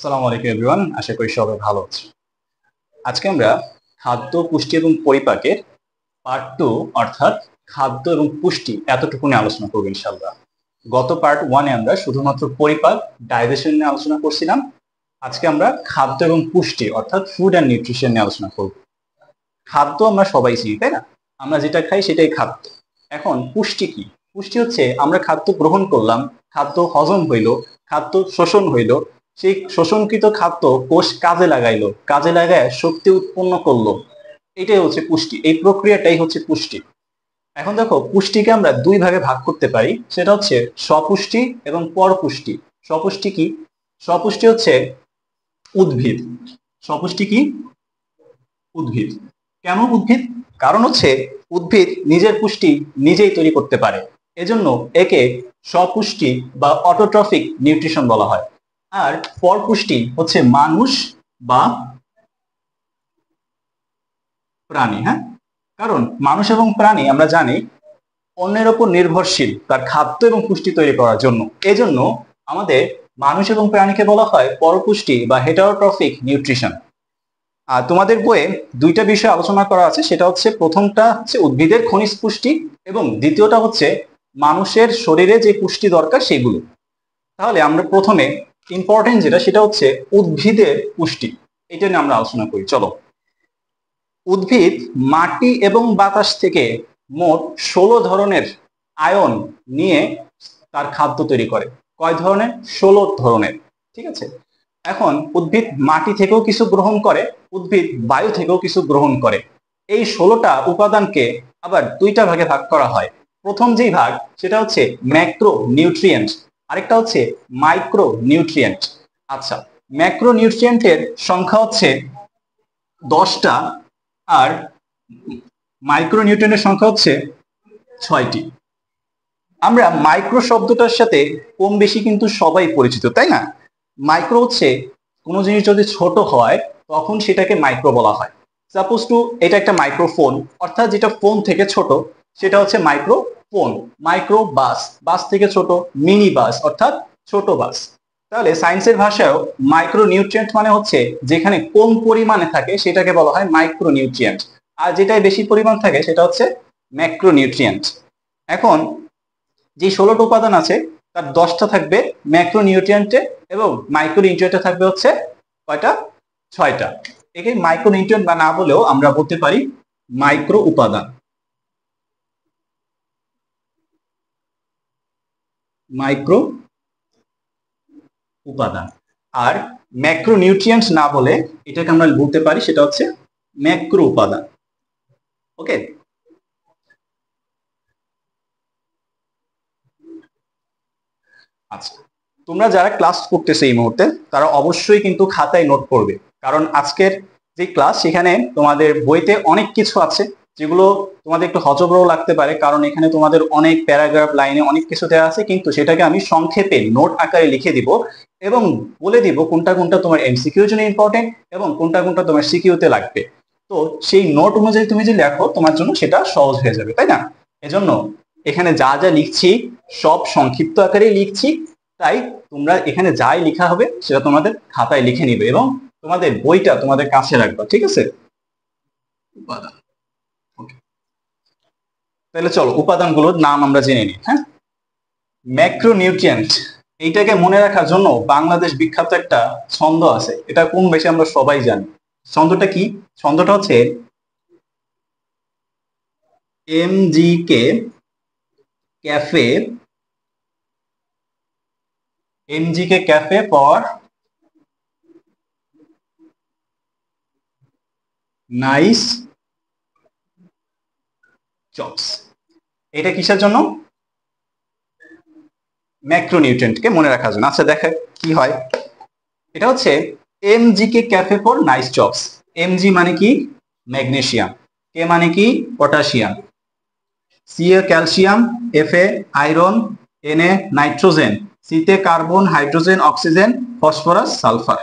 আসসালামু আলাইকুম এভরিওয়ান, আশা করি সবাই ভালো আছে। আজকে আমরা খাদ্য পুষ্টি এবং পরিপাকের পার্ট 2 অর্থাৎ খাদ্য এবং পুষ্টি এতটুকু নিয়ে আলোচনা করবো ইনশাআল্লাহ। গত পার্ট 1 এ আমরা শুধুমাত্র পরিপাক ডাইজেশন নিয়ে আলোচনা করছিলাম। আজকে আমরা খাদ্য এবং পুষ্টি অর্থাৎ ফুড অ্যান্ড নিউট্রিশন নিয়ে আলোচনা করব। খাদ্য আমরা সবাই চিনি, তাই না? আমরা যেটা খাই সেটাই খাদ্য। এখন পুষ্টি কি? পুষ্টি হচ্ছে আমরা খাদ্য গ্রহণ করলাম, খাদ্য হজম হইল, খাদ্য শোষণ হইল, সেই শোষণকৃত খাদ্য কোষ কাজে লাগাইলো, কাজে লাগায় শক্তি উৎপন্ন করলো, এটাই হচ্ছে পুষ্টি। এই প্রক্রিয়াটাই হচ্ছে পুষ্টি। এখন দেখো, পুষ্টিকে আমরা দুই ভাগে ভাগ করতে পারি, সেটা হচ্ছে স্বপুষ্টি এবং পরপুষ্টি। স্বপুষ্টি কি? স্বপুষ্টি হচ্ছে উদ্ভিদ। স্বপুষ্টি কি? উদ্ভিদ। কেন উদ্ভিদ? কারণ হচ্ছে উদ্ভিদ নিজের পুষ্টি নিজেই তৈরি করতে পারে, এজন্য একে স্বপুষ্টি বা অটোট্রফিক নিউট্রিশন বলা হয়। আর পরপুষ্টি হচ্ছে মানুষ বা প্রাণী। হ্যাঁ, কারণ মানুষ এবং প্রাণী আমরা জানি অন্যের উপর নির্ভরশীল তার খাদ্য এবং পুষ্টি তৈরি করার জন্য। এজন্য আমাদের মানুষ এবং প্রাণীকে বলা হয় পরপুষ্টি বা হেটারোট্রফিক নিউট্রিশন। আর তোমাদের বইয়ে দুইটা বিষয় আলোচনা করা আছে, সেটা হচ্ছে প্রথমটা হচ্ছে উদ্ভিদের খনিজ পুষ্টি এবং দ্বিতীয়টা হচ্ছে মানুষের শরীরে যে পুষ্টি দরকার সেগুলো। তাহলে আমরা প্রথমে ইম্পর্টেন্ট যেটা সেটা হচ্ছে উদ্ভিদের পুষ্টি, এটা নিয়ে আমরা আলোচনা করি। চলো। উদ্ভিদ মাটি এবং বাতাস থেকে মোট 16 ধরনের আয়ন নিয়ে তার খাদ্য তৈরি করে। কয় ধরনের? 16 ধরনের। ঠিক আছে। এখন উদ্ভিদ মাটি থেকেও কিছু গ্রহণ করে, উদ্ভিদ বায়ু থেকেও কিছু গ্রহণ করে। এই 16টা উপাদানকে আবার দুইটা ভাগে ভাগ করা হয়। প্রথম যেই ভাগ সেটা হচ্ছে ম্যাক্রো নিউট্রিয়েন্ট, আরেকটা হচ্ছে মাইক্রো নিউট্রিয়েন্ট। আচ্ছা, ম্যাক্রো নিউট্রিয়েন্টের সংখ্যা হচ্ছে 10টা, আর মাইক্রো নিউট্রিয়েন্টের সংখ্যা হচ্ছে 6টি। আমরা মাইক্রো শব্দটার সাথে কম বেশি কিন্তু সবাই পরিচিত, তাই না? মাইক্রো হচ্ছে কোনো জিনিস যদি ছোট হয় তখন সেটাকে মাইক্রো বলা হয়। সাপোজ টু এটা একটা মাইক্রোফোন, অর্থাৎ যেটা ফোন থেকে ছোট সেটা হচ্ছে মাইক্রো ফোন। মাইক্রো বাস, বাস থেকে ছোট মিনি বাস অর্থাৎ ছোট বাস। তাহলে সায়েন্সের ভাষায়ও মাইক্রো নিউট্রিয়েন্ট মানে হচ্ছে যেখানে কম পরিমাণে থাকে সেটাকে বলা হয় মাইক্রো নিউট্রিয়েন্ট, আর যেটাই বেশি পরিমাণ থাকে সেটা হচ্ছে ম্যাক্রো নিউট্রিয়েন্ট। এখন যে 16টা উপাদান আছে তার 10টা থাকবে ম্যাক্রো নিউট্রিয়েন্টে এবং মাইক্রো নিউট্রিয়েন্টে থাকবে হচ্ছে কয়টা? 6টা। একে মাইক্রো নিউট্রিয়েন্ট বা না বলেও আমরা বলতে পারি মাইক্রো উপাদান। মাইক্রো উপাদান। আর ম্যাক্রো নিউট্রিয়েন্ট না বলে এটাকে আমরা বলতে পারি সেটা হচ্ছে ম্যাক্রো উপাদান। ওকে। আচ্ছা, তোমরা যারা ক্লাস করতেছো এই মুহূর্তে তারা অবশ্যই কিন্তু খাতায় নোট করবে, কারণ আজকের যে ক্লাস সেখানে তোমাদের বইতে অনেক কিছু আছে যেগুলো তোমাদের একটু হজবরল লাগতে পারে, কারণ এখানে তোমাদের অনেক প্যারাগ্রাফ লাইনে অনেক কিছু দেওয়া আছে, কিন্তু সেটাকে আমি সংক্ষেপে নোট আকারে লিখে দিব এবং বলে দিব কোনটা কোনটা তোমার এমসিকিউর জন্য ইম্পর্টেন্ট এবং কোনটা কোনটা তোমার সিকিউতে লাগবে। তো সেই নোট অনুযায়ী তুমি যে লেখো তোমার জন্য সেটা সহজ হয়ে যাবে, তাই না? এজন্য এখানে যা যা লিখছি সব সংক্ষিপ্ত আকারে লিখছি, তাই তোমরা এখানে যাই লেখা হবে সেটা তোমাদের খাতায় লিখে নিবে এবং তোমাদের বইটা তোমাদের কাছে রাখবা, ঠিক আছে? উপাদান। ওকে, তাহলে চলো উপাদানগুলোর নাম আমরা জেনে নিই। হ্যাঁ, ম্যাক্রোনিউট্রিয়েন্ট এইটাকে মনে রাখার জন্য বাংলাদেশ বিখ্যাত একটা ছন্দ আছে, এটা কম বেশি আমরা সবাই জানি। ছন্দটা কি? ছন্দটা হচ্ছে MGK cafe, MGK cafe for nice chops. এটা কিসের জন্য? ম্যাক্রোনিউট্রিয়েন্টকে মনে রাখার জন্য। আচ্ছা দেখা কি হয়, এটা হচ্ছে MGK cafe for nice chops. MG মানে কি? ম্যাগনেসিয়াম। কে মানে কি? পটাশিয়াম। সি এ ক্যালসিয়াম, এফ এ আয়রন, এন এ নাইট্রোজেন, সিতে carbon, hydrogen, oxygen, phosphorus, sulphur.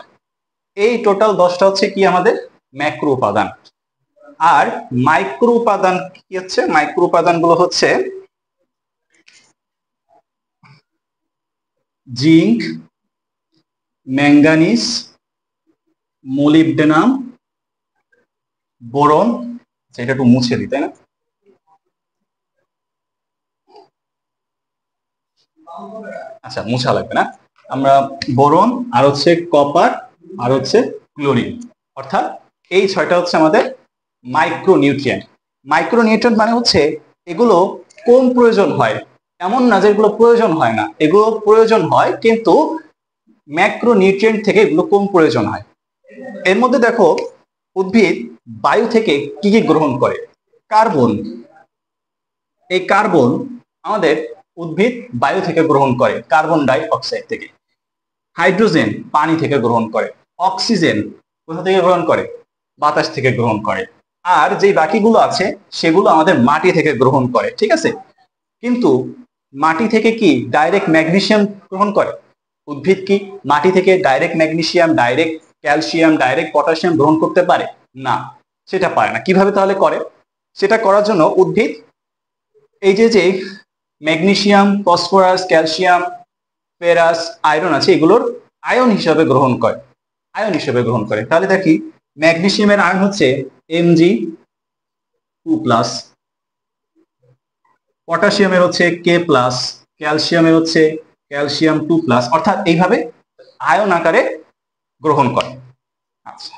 এই টোটাল 10টা হচ্ছে কি আমাদের ম্যাক্রো উপাদান। আর মাইক্রো উপাদান কি হচ্ছে? মাইক্রো উপাদান গুলো হচ্ছে জিঙ্ক, ম্যাঙ্গানিজ, মোলিবডেনাম, বোরন, সেটা একটু মুছে দিই, তাই না? আচ্ছা, মুছা লাগবে না। আমরা বোরন, আর হচ্ছে কপার, আর হচ্ছে ক্লোরিন, অর্থাৎ এই ছয়টা হচ্ছে আমাদের মাইক্রোনিউট্রিয়েন্ট। মাইক্রোনিউট্রিয়েন্ট মানে হচ্ছে এগুলো কম প্রয়োজন হয়, এমন না যে এগুলো প্রয়োজন হয় না, এগুলো প্রয়োজন হয়, কিন্তু ম্যাক্রোনিউট্রিয়েন্ট থেকে এগুলো কম প্রয়োজন হয়। এর মধ্যে দেখো, উদ্ভিদ বায়ু থেকে কি কি গ্রহণ করে? কার্বন। এই কার্বন আমাদের উদ্ভিদ বায়ু থেকে গ্রহণ করে, কার্বন ডাই অক্সাইড থেকে। হাইড্রোজেন পানি থেকে গ্রহণ করে। অক্সিজেন কোথা থেকে গ্রহণ করে? বাতাস থেকে গ্রহণ করে। আর যে বাকিগুলো আছে সেগুলো আমাদের মাটি থেকে গ্রহণ করে, ঠিক আছে? কিন্তু মাটি থেকে কি ডাইরেক্ট ম্যাগনেসিয়াম গ্রহণ করে? উদ্ভিদ কি মাটি থেকে direct magnesium, direct calcium, direct potassium গ্রহণ করতে পারে? না, সেটা পারে না। কিভাবে তাহলে করে? সেটা করার জন্য উদ্ভিদ এই যে যে magnesium, phosphorus, calcium, ferrous, iron আছে, এগুলোর আয়ন হিসাবে গ্রহণ করে, আয়ন হিসেবে গ্রহণ করে। তাহলে দেখি, ম্যাগনেসিয়ামের আয়ন হচ্ছে Mg2+, পটাশিয়ামের হচ্ছে K+, ক্যালসিয়ামের হচ্ছে ক্যালসিয়াম 2+, অর্থাৎ এইভাবে আয়ন আকারে গ্রহণ করে। আচ্ছা,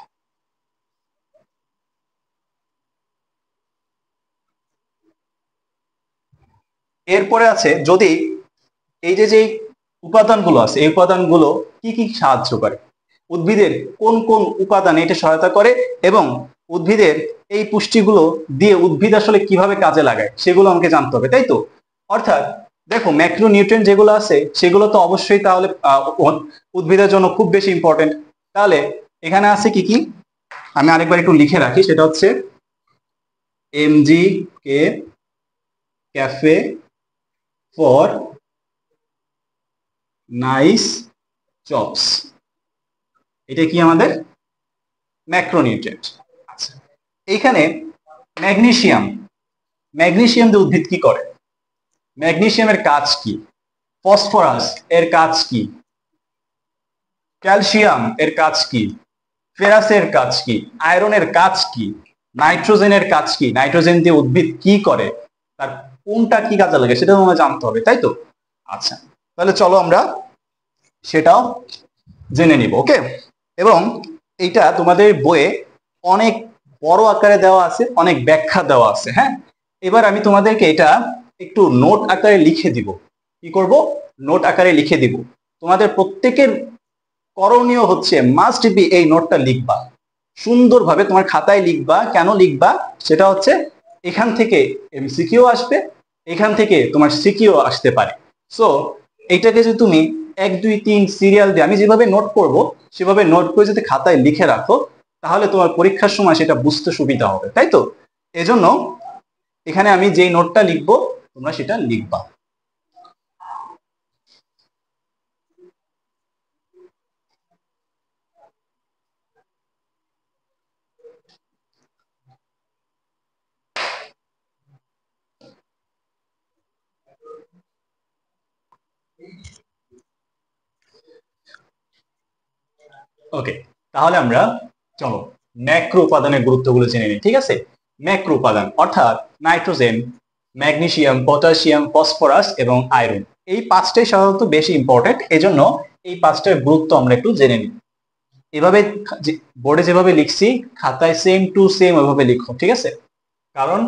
এরপরে আছে, যদি এই যে যে উপাদানগুলো আছে, এই উপাদানগুলো কি কি সাহায্য করে, উদ্ভিদের কোন কোন উপাদান এটা সহায়তা করে, এবং উদ্ভিদের এই পুষ্টিগুলো দিয়ে উদ্ভিদ আসলে কিভাবে কাজে লাগায় সেগুলো আমাকে জানতে হবে, তাই তো? অর্থাৎ দেখো, ম্যাক্রোনিউট্রিয়েন্ট যেগুলো আছে সেগুলো তো অবশ্যই তাহলে উদ্ভিদের জন্য খুব বেশি ইম্পর্টেন্ট। তাহলে এখানে আছে কি কি, আমি আরেকবার একটু লিখে রাখি, সেটা হচ্ছে Mg, cafe, for, nice, chops, এটা কি আমাদের ম্যাক্রোনিউট্রিয়েন্ট। আচ্ছা, এইখানে ম্যাগনেসিয়াম, ম্যাগনেসিয়াম দিয়ে উদ্ভিদ কি করে? ম্যাগনেসিয়ামের কাজ কি? ফসফরাস এর কাজ কি? ক্যালসিয়াম এর কাজ কি? ফেরাসের কাজ কি? আয়রনের কাজ কি? নাইট্রোজেনের কাজ কি? নাইট্রোজেন দিয়ে উদ্ভিদ কি করে, তার কোনটা কি কাজে লাগে সেটা তোমাকে জানতে হবে, তাই তো? আচ্ছা, তাহলে চলো আমরা সেটাও জেনে নিব, ওকে? এবং এইটা তোমাদের বইয়ে অনেক বড় আকারে দেওয়া আছে, অনেক ব্যাখ্যা দেওয়া আছে, হ্যাঁ? এবার আমি তোমাদেরকে এটা একটু নোট আকারে লিখে দিব। কি করব? নোট আকারে লিখে দিব। তোমাদের প্রত্যেকের করণীয় হচ্ছে মাস্ট বি এই নোটটা লিখবা, সুন্দরভাবে তোমার খাতায় লিখবা। কেন লিখবা? সেটা হচ্ছে এখান থেকে এমসিকিউ আসবে, এখান থেকে তোমার সিকিউ আসতে পারে। সো এইটাকে যদি তুমি 1 2 3 সিরিয়াল দিয়ে আমি যেভাবে নোট করব সেভাবে নোট করে যদি খাতায় লিখে রাখো, তাহলে তোমার পরীক্ষার সময় সেটা বুঝতে সুবিধা হবে, তাই তো? এজন্য এখানে আমি যেই নোটটা লিখবো তোমরা সেটা লিখবা। ওকে, তাহলে আমরা চলো ম্যাক্রো উপাদানের গুরুত্বগুলো জেনে নিই, ঠিক আছে? ম্যাক্রো উপাদান অর্থাৎ নাইট্রোজেন, ম্যাগনেসিয়াম, পটাশিয়াম, ফসফরাস এবং আয়রন, এই পাঁচটাই সাধারণত বেশি ইম্পর্টেন্ট, এজন্য এই পাঁচটার গুরুত্ব আমরা একটু জেনে নিই। এভাবে বোর্ডে যেভাবে লিখছি খাতায় সেম টু সেম ওইভাবে লিখো, ঠিক আছে? কারণ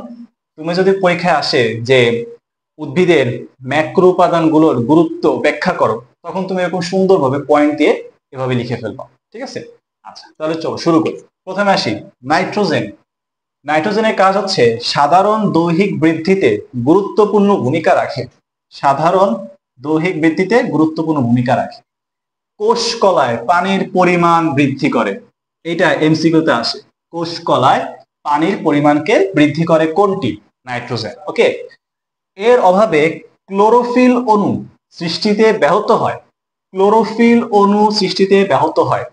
তুমি যদি পরীক্ষায় আসে যে উদ্ভিদের ম্যাক্রো উপাদানগুলোর গুরুত্ব ব্যাখ্যা করো, তখন তুমি এরকম সুন্দরভাবে পয়েন্ট দিয়ে এভাবে লিখে ফেলবা, ঠিক আছে? আচ্ছা, তাহলে চলো শুরু করি। প্রথমে আসি নাইট্রোজেন। নাইট্রোজেনের কাজ হচ্ছে সাধারণ দৈহিক বৃদ্ধিতে গুরুত্বপূর্ণ ভূমিকা রাখে, সাধারণ দৈহিক বৃদ্ধিতে গুরুত্বপূর্ণ ভূমিকা রাখে। কোষ কলায় পানির পরিমাণ বৃদ্ধি করে, এটা এমসিকিউতে আসে। কোষ কলায় পানির পরিমাণকে বৃদ্ধি করে কোনটি? নাইট্রোজেন, ওকে? এর অভাবে ক্লোরোফিল অণু সৃষ্টিতে ব্যাহত হয়, ক্লোরোফিল অণু সৃষ্টিতে ব্যাহত হয়,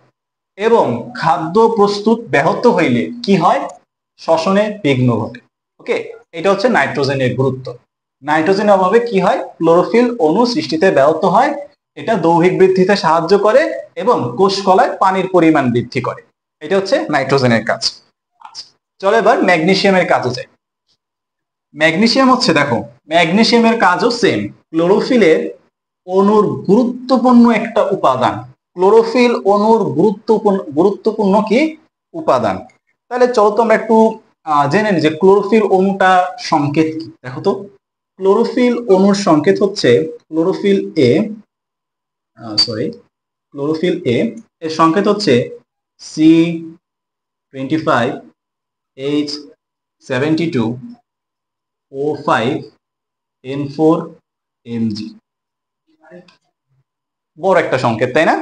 এবং খাদ্য প্রস্তুত ব্যাহত হইলে কি হয়? শ্বসনে বিঘ্ন ঘটে, ওকে? এটা হচ্ছে নাইট্রোজেনের গুরুত্ব। নাইট্রোজেনের অভাবে কি হয়? ক্লোরোফিল অণু সৃষ্টিতে ব্যাহত হয়, এটা দৈহিক বৃদ্ধিতে সাহায্য করে এবং কোষ কলায় পানির পরিমাণ বৃদ্ধি করে। এটা হচ্ছে নাইট্রোজেনের কাজ। আচ্ছা, চলো এবার ম্যাগনেসিয়ামের কাজে যাই। ম্যাগনেসিয়াম হচ্ছে, দেখো ম্যাগনেসিয়ামের কাজও সেম, ক্লোরোফিলের অণুর গুরুত্বপূর্ণ একটা উপাদান। ক্লোরোফিল অণুর গুরুত্বপূর্ণ কি উপাদান। তাহলে চলো তো আমরা একটু জেনে নিই যে ক্লোরোফিল অণুটা সংকেত কি। দেখো তো, ক্লোরোফিল অণুর সংকেত হচ্ছে ক্লোরোফিল এ, ক্লোরোফিল এ এর সংকেত হচ্ছে C25H72O5N4Mg। বড় একটা সংকেত, তাই না?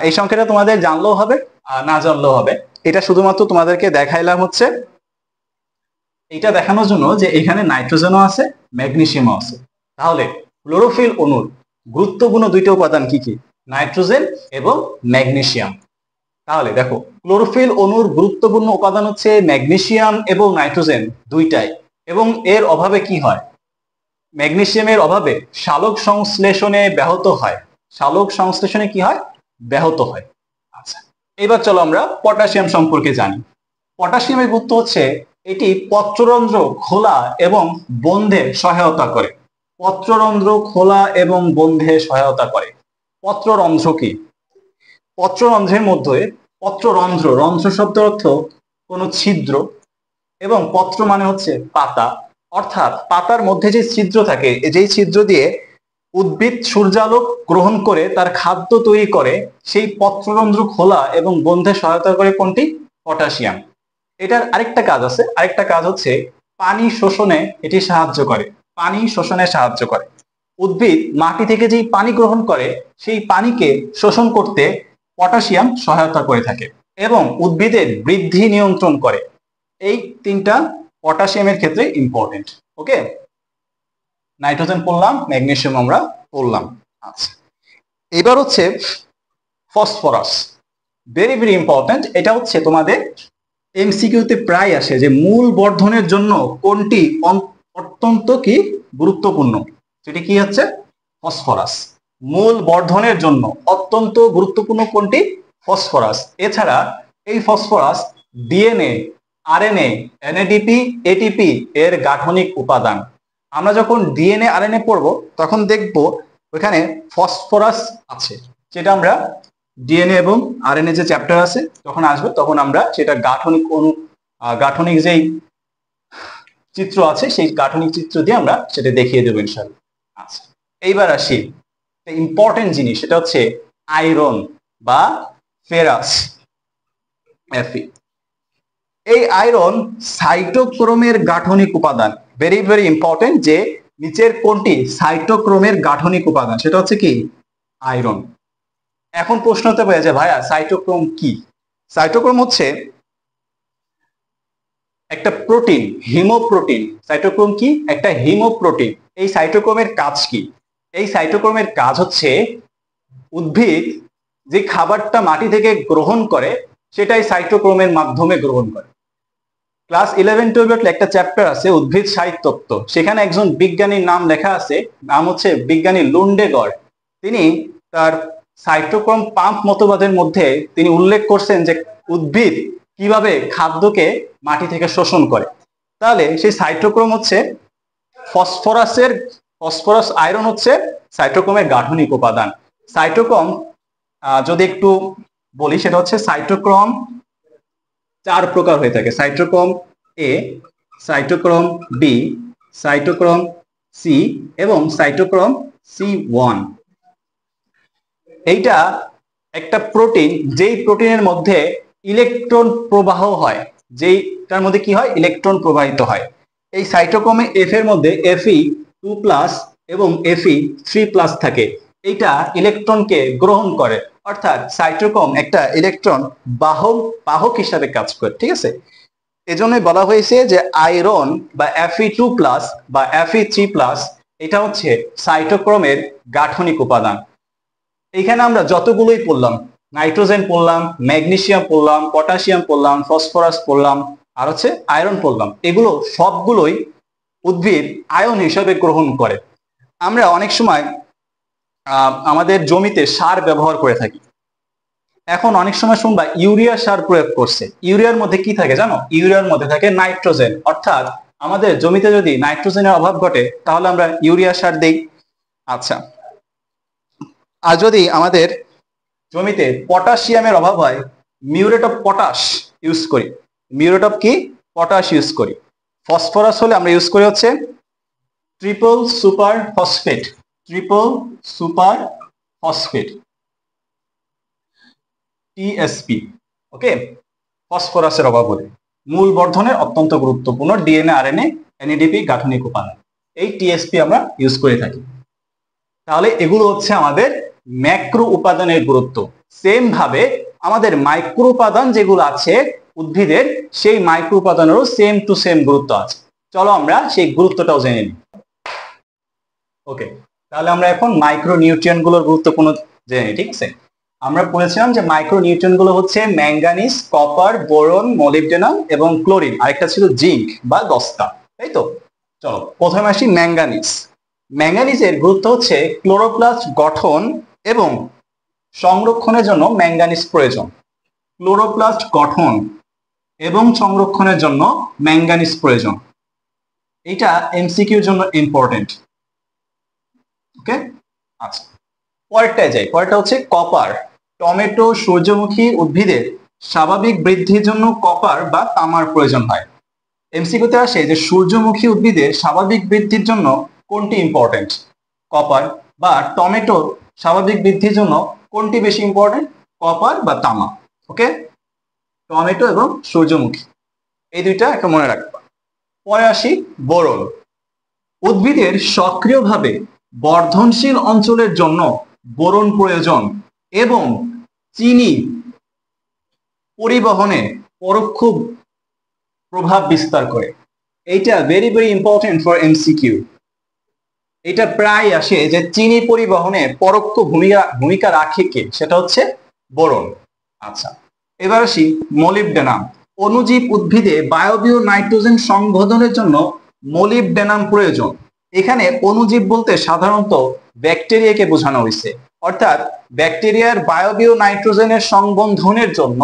এই সংকেতটা তোমাদের জানলেও হবে আর না জানলেও হবে। এটা শুধুমাত্র তোমাদেরকে দেখাইলাম হচ্ছে এটা দেখানোর জন্য যে এখানে নাইট্রোজেনও আছে, ম্যাগনেসিয়ামও আছে। তাহলে ক্লোরোফিল অণুর গুরুত্বপূর্ণ দুইটা উপাদান কি কি? নাইট্রোজেন এবং ম্যাগনেসিয়াম। তাহলে দেখো, ক্লোরোফিল অণুর গুরুত্বপূর্ণ উপাদান হচ্ছে ম্যাগনেসিয়াম এবং নাইট্রোজেন দুইটাই। এবং এর অভাবে কি হয়? ম্যাগনেসিয়ামের অভাবে সালোক সংশ্লেষণে ব্যাহত হয়। সালোক সংশ্লেষণে কি হয়? ব্যাহত হয়। আচ্ছা, এবার চলো আমরা পটাশিয়াম সম্পর্কে জানি। পটাশিয়ামের গুরুত্ব হচ্ছে এটি পত্ররন্ধ্র খোলা এবং বন্ধে সহায়তা করে। পত্ররন্ধ্র খোলা এবং বন্ধে সহায়তা করে। পত্ররন্ধ্র কি? পত্ররন্ধ্রের মধ্যে, পত্ররন্ধ্র, রন্ধ্র শব্দের অর্থ কোনো ছিদ্র, এবং পত্র মানে হচ্ছে পাতা, অর্থাৎ পাতার মধ্যে যে ছিদ্র থাকে, যেই ছিদ্র দিয়ে উদ্ভিদ সূর্যালোক গ্রহণ করে তার খাদ্য তৈরি করে, সেই পত্ররন্ধ্র খোলা এবং বন্ধে সহায়তা করে কোনটি? পটাশিয়াম। এটার আরেকটা কাজ আছে, আরেকটা কাজ হচ্ছে পানি শোষণে এটি সাহায্য করে। পানি শোষণে সাহায্য করে। উদ্ভিদ মাটি থেকে যেই পানি গ্রহণ করে, সেই পানিকে শোষণ করতে পটাশিয়াম সহায়তা করে থাকে এবং উদ্ভিদের বৃদ্ধি নিয়ন্ত্রণ করে। এই তিনটা পটাশিয়ামের ক্ষেত্রে ইম্পর্টেন্ট। ওকে, নাইট্রোজেন পড়লাম, ম্যাগনেসিয়াম আমরা পড়লাম। আচ্ছা, এবার হচ্ছে ফসফরাস। Very very important. এটা হচ্ছে তোমাদের এমসিকিউতে প্রায় আসে যে মূল বর্ধনের জন্য কোনটি অত্যন্ত কি গুরুত্বপূর্ণ। সেটি কি হচ্ছে? ফসফরাস। মূল বর্ধনের জন্য অত্যন্ত গুরুত্বপূর্ণ কোনটি? ফসফরাস। এছাড়া এই phosphorus DNA, RNA, NADP, ATP এর গাঠনিক উপাদান। আমরা যখন ডিএনএ আরএনএ পড়বো তখন দেখবো ওখানে ফসফরাস আছে, যেটা আমরা ডিএনএ এবং আরএনএ যে চ্যাপ্টার আছে যখন আসবে তখন আমরা সেটা গাঠনিক গাঠনিক যেই চিত্র আছে সেই গাঠনিক চিত্র দিয়ে আমরা সেটা দেখিয়ে দেবো ইনশাআল্লাহ। আচ্ছা, এইবার আসি ইম্পর্টেন্ট জিনিস, সেটা হচ্ছে আয়রন বা ফেরাস, Fe। এই আয়রন সাইটোক্রোমের গাঠনিক উপাদান। ভেরি ভেরি ইম্পর্টেন্ট যে নিচের কোনটি সাইটোক্রোমের গাঠনিক উপাদান, সেটা হচ্ছে কি? আয়রন। এখন প্রশ্ন হতে পারে যে ভাইয়া সাইটোক্রোম কি? সাইটোক্রোম হচ্ছে একটা প্রোটিন, হিমোপ্রোটিন। সাইটোক্রোম কি? একটা হিমোপ্রোটিন। এই সাইটোক্রোমের কাজ কি? এই সাইটোক্রোমের কাজ হচ্ছে উদ্ভিদ যে খাবারটা মাটি থেকে গ্রহণ করে সেটাই সাইটোক্রোমের মাধ্যমে গ্রহণ করে। ক্লাস 11-12 একটা চ্যাপ্টার আছে উদ্ভিদ সাহিত্যত্ব, সেখানে একজন বিজ্ঞানীর নাম লেখা আছে, নাম হচ্ছে বিজ্ঞানী লুন্ডেগড়। তিনি তার সাইটোক্রোম পাম্প মতবাদের মধ্যে তিনি উল্লেখ করছেন যে উদ্ভিদ কিভাবে খাদ্যকে মাটি থেকে শোষণ করে। তাহলে সেই সাইটোক্রোম হচ্ছে ফসফরাস আয়রন হচ্ছে সাইটোক্রোমের গাঠনিক উপাদান। সাইটোক্রোম যদি একটু বলি সেটা হচ্ছে সাইটোক্রোম 4 প্রকার হয়ে থাকে। সাইটোক্রোম এ, সাইটোক্রোম বি, সাইটোক্রোম সি এবং সাইটোক্রোম C1। এইটা একটা প্রোটিন, যেই প্রোটিনের মধ্যে ইলেকট্রন প্রবাহ হয়, যেইটার মধ্যে কি হয়? ইলেকট্রন প্রবাহিত হয়। এই সাইটোক্রোমে F এর মধ্যে Fe2+ এবং Fe3+ থাকে। এইটা ইলেকট্রনকে গ্রহণ করে, অর্থাৎ সাইটোক্রোম একটা ইলেকট্রন বাহক হিসাবে কাজ করে। ঠিক আছে, এজন্যই বলা হয়েছে যে আয়রন বা Fe2+ বা Fe3+ এটা হচ্ছে সাইটোক্রোমের গাঠনিক উপাদান। এখানে আমরা যতগুলোই পড়লাম, নাইট্রোজেন পড়লাম, ম্যাগনেসিয়াম পড়লাম, পটাশিয়াম পড়লাম, ফসফরাস পড়লাম, আর হচ্ছে আয়রন পড়লাম, এগুলো সবগুলোই উদ্ভিদ আয়ন হিসাবে গ্রহণ করে। আমরা অনেক সময় আমাদের জমিতে সার ব্যবহার করে থাকি। এখন অনেক সময় শুনবা ইউরিয়া সার প্রয়োগ করছে, ইউরিয়ার মধ্যে কি থাকে জানো? ইউরিয়ার মধ্যে থাকে নাইট্রোজেন। অর্থাৎ আমাদের জমিতে যদি নাইট্রোজেনের অভাব ঘটে তাহলে আমরা ইউরিয়া সার দেই। আচ্ছা, আর যদি আমাদের জমিতে পটাশিয়ামের অভাব হয়, মিউরেট অফ পটাশ ইউজ করি। মিউরেট অফ কি? পটাশ ইউজ করি। ফসফরাস হলে আমরা ইউজ করি হচ্ছে triple super phosphate. Triple super phosphate, TSP. Okay, ফসফরাসের অভাব হলে মূল বর্ধনের অত্যন্ত গুরুত্বপূর্ণ ডিএনএ আরএনএ এনএডিপি গাঠনিক উপাদান, এই টিএসপি আমরা ইউজ করে থাকি। তাহলে এগুলো হচ্ছে আমাদের ম্যাক্রো উপাদানের গুরুত্ব। সেম ভাবে আমাদের মাইক্রো উপাদান যেগুলো আছে উদ্ভিদের, সেই মাইক্রো উপাদানেরও সেম টু সেম গুরুত্ব আছে। চলো আমরা সেই গুরুত্বটাও জেনে নিই। ওকে, তাহলে আমরা এখন মাইক্রো নিউট্রিয়েন্ট গুলোর গুরুত্বপূর্ণ জেনে নিই। ঠিক আছে, আমরা বলেছিলাম যে মাইক্রো নিউট্রিয়েন্ট গুলো হচ্ছে ম্যাঙ্গানিজ, কপার, বোরন, মলিবডেনাম এবং ক্লোরিন, আরেকটা ছিল জিঙ্ক বা দস্তা, তাই তো? চলো প্রথমে আসি ম্যাঙ্গানিজ। ম্যাঙ্গানিজের গুরুত্ব হচ্ছে ক্লোরোপ্লাস্ট গঠন এবং সংরক্ষণের জন্য ম্যাঙ্গানিজ প্রয়োজন। ক্লোরোপ্লাস্ট গঠন এবং সংরক্ষণের জন্য ম্যাঙ্গানিজ প্রয়োজন। এটা এমসিকিউর জন্য ইম্পর্টেন্ট। ওকে, আচ্ছা পরেরটায় যাই। পরেরটা হচ্ছে কপার। টমেটো, সূর্যমুখী উদ্ভিদের স্বাভাবিক বৃদ্ধির জন্য কপার বা তামার প্রয়োজন হয়। এমসিকিউতে আসে যে সূর্যমুখী উদ্ভিদের স্বাভাবিক বৃদ্ধির জন্য কোনটি ইম্পর্টেন্ট, কপার বা টমেটোর স্বাভাবিক বৃদ্ধির জন্য কোনটি বেশি ইম্পর্টেন্ট, কপার বা তামা? ওকে, টমেটো এবং সূর্যমুখী, এই দুইটা একটা মনে রাখবা। পরে আসি বোরন। উদ্ভিদের সক্রিয়ভাবে বর্ধনশীল অঞ্চলের জন্য বোরন প্রয়োজন এবং চিনি পরিবহনে পরোক্ষ প্রভাব বিস্তার করে। এইটা very very important for MCQ. এটা প্রায় আসে যে চিনি পরিবহনে পরোক্ষ ভূমিকা রাখে কে, সেটা হচ্ছে বোরন। আচ্ছা, এবার আসি মলিবডেনাম। অণুজীব উদ্ভিদে বায়বীয় নাইট্রোজেন সংবধনের জন্য মলিবডেনাম প্রয়োজন। এখানে অণুজীব বলতে সাধারণত ব্যাকটেরিয়াকে বোঝানো হয়েছে, অর্থাৎ ব্যাকটেরিয়ার বায়বীয় নাইট্রোজেনের সংবন্ধনের জন্য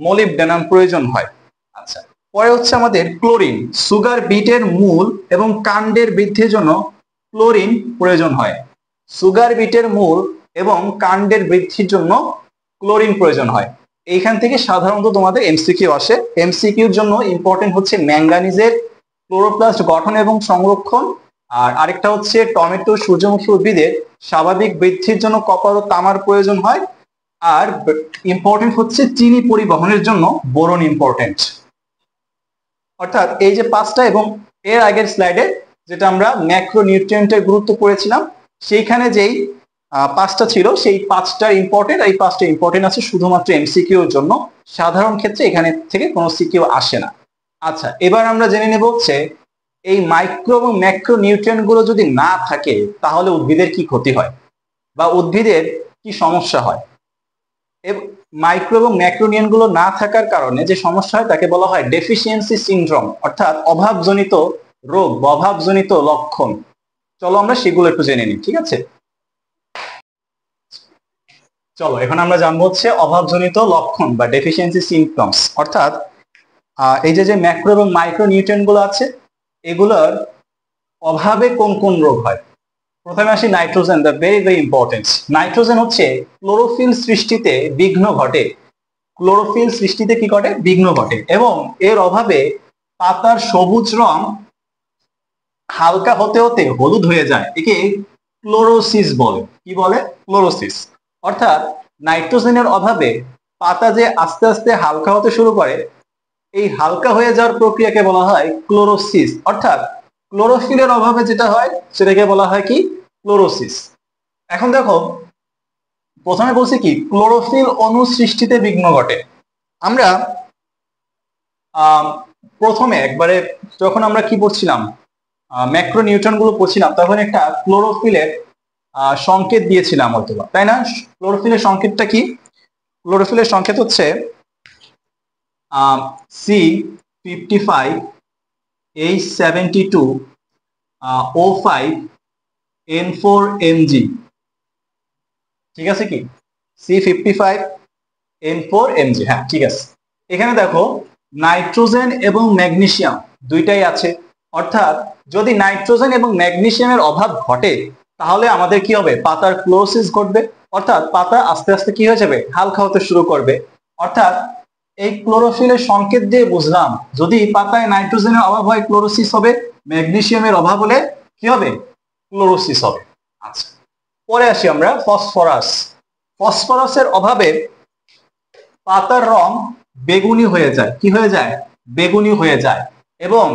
মলিবডেনাম প্রয়োজন হয়। আচ্ছা, পরে হচ্ছে আমাদের ক্লোরিন। সুগার বিটের মূল এবং কাণ্ডের বৃদ্ধির জন্য ক্লোরিন প্রয়োজন হয়। সুগার বিটের মূল এবং কাণ্ডের বৃদ্ধির জন্য ক্লোরিন প্রয়োজন হয়। এইখান থেকে সাধারণত তোমাদের এমসিকিউ আসে। এমসিকিউর জন্য ইম্পর্টেন্ট হচ্ছে ম্যাঙ্গানিজের ক্লোরোপ্লাস্ট গঠন এবং সংরক্ষণ, আর আরেকটা হচ্ছে টমেটো, সূর্যমুখী উদ্ভিদের স্বাভাবিক বৃদ্ধির জন্য কপার ও তামার প্রয়োজন হয়, আর ইম্পর্টেন্ট হচ্ছে চিনি পরিবহনের জন্য বোরন ইম্পর্টেন্ট। অর্থাৎ এই যে পাঁচটা, এবং এর আগের স্লাইডে যেটা আমরা ম্যাক্রো নিউট্রিয়েন্টের গুরুত্ব পড়েছিলাম, সেইখানে যেই পাঁচটা ছিল সেই পাঁচটা ইম্পর্টেন্ট। এই পাঁচটা ইম্পর্টেন্ট আছে শুধুমাত্র এমসিকিউর জন্য, সাধারণ ক্ষেত্রে এখানে থেকে কোনো সিকিউ আসে না। আচ্ছা, এবার আমরা জেনে নেব হচ্ছে এই মাইক্রো এবং ম্যাক্রো নিউট্রিয়েন্ট গুলো যদি না থাকে তাহলে উদ্ভিদের কি ক্ষতি হয় বা উদ্ভিদের কি সমস্যা হয়। মাইক্রো এবং ম্যাক্রোনিউট্রিয়েন্ট গুলো না থাকার কারণে যে সমস্যা হয় তাকে বলা হয় ডেফিসিয়েন্সি সিনড্রোম, অর্থাৎ অভাবজনিত রোগ বা অভাবজনিত লক্ষণ। চলো আমরা সেগুলো একটু জেনে নিই। ঠিক আছে, চলো এখন আমরা জানবো হচ্ছে অভাবজনিত লক্ষণ বা ডেফিসিয়েন্সি সিমটমস। অর্থাৎ এই যে ম্যাক্রো এবং মাইক্রো নিউট্রিয়েন্ট গুলো আছে, এগুলোর অভাবে কোন কোন রোগ হয়। প্রথমে আসি nitrogen, the very very important. Nitrogen হচ্ছে ক্লোরোফিল সৃষ্টিতে বিঘ্ন ঘটে। ক্লোরোফিল সৃষ্টিতে কি ঘটে? বিঘ্ন ঘটে। এবং এর অভাবে পাতার সবুজ রং হালকা হতে হতে হলুদ হয়ে যায়, একে ক্লোরোসিস বলে। কি বলে? ক্লোরোসিস। অর্থাৎ নাইট্রোজেনের অভাবে পাতা যে আস্তে আস্তে হালকা হতে শুরু করে, এই হালকা হয়ে যাওয়ার প্রক্রিয়াকে বলা হয় ক্লোরোসিস। অর্থাৎ ক্লোরোফিলের অভাবে যেটা হয় সেটাকে বলা হয় কি? ক্লোরোসিস। এখন দেখো, প্রথমে বলছি কি ক্লোরোফিল অণু সৃষ্টিতে বিঘ্ন ঘটে। আমরা প্রথমে একবারে যখন আমরা কি পড়ছিলাম, ম্যাক্রো নিউট্রন গুলো পড়ছিলাম, তখন একটা ক্লোরোফিলের সংকেত দিয়েছিলাম অথবা, তাই না? ক্লোরোফিলের সংকেতটা কি? ক্লোরোফিলের সংকেত হচ্ছে C55 H72 O5 N4 Mg। ঠিক আছে কি? C55 N4Mg, হ্যাঁ ঠিক আছে। এখানে দেখো নাইট্রোজেন এবং ম্যাগনেসিয়াম দুইটাই আছে, অর্থাৎ যদি নাইট্রোজেন এবং ম্যাগনেসিয়ামের অভাব ঘটে তাহলে আমাদের কি হবে, পাতার ক্লোরোসিস ঘটবে, অর্থাৎ পাতা আস্তে আস্তে কি হয়ে যাবে, হালকা হতে শুরু করবে। অর্থাৎ এই ক্লোরোফিলের সংকেত দিয়ে বুঝলাম যদি পাতায় নাইট্রোজেনের অভাব হয় ক্লোরোসিস হবে, ম্যাগনেসিয়ামের অভাব হলে কি হবে, ক্লোরোসিস হবে। আচ্ছা, পরে আসি আমরা ফসফরাস। ফসফরাসের অভাবে পাতার রং বেগুনি হয়ে যায়, কি হয়ে যায়, বেগুনি হয়ে যায়, এবং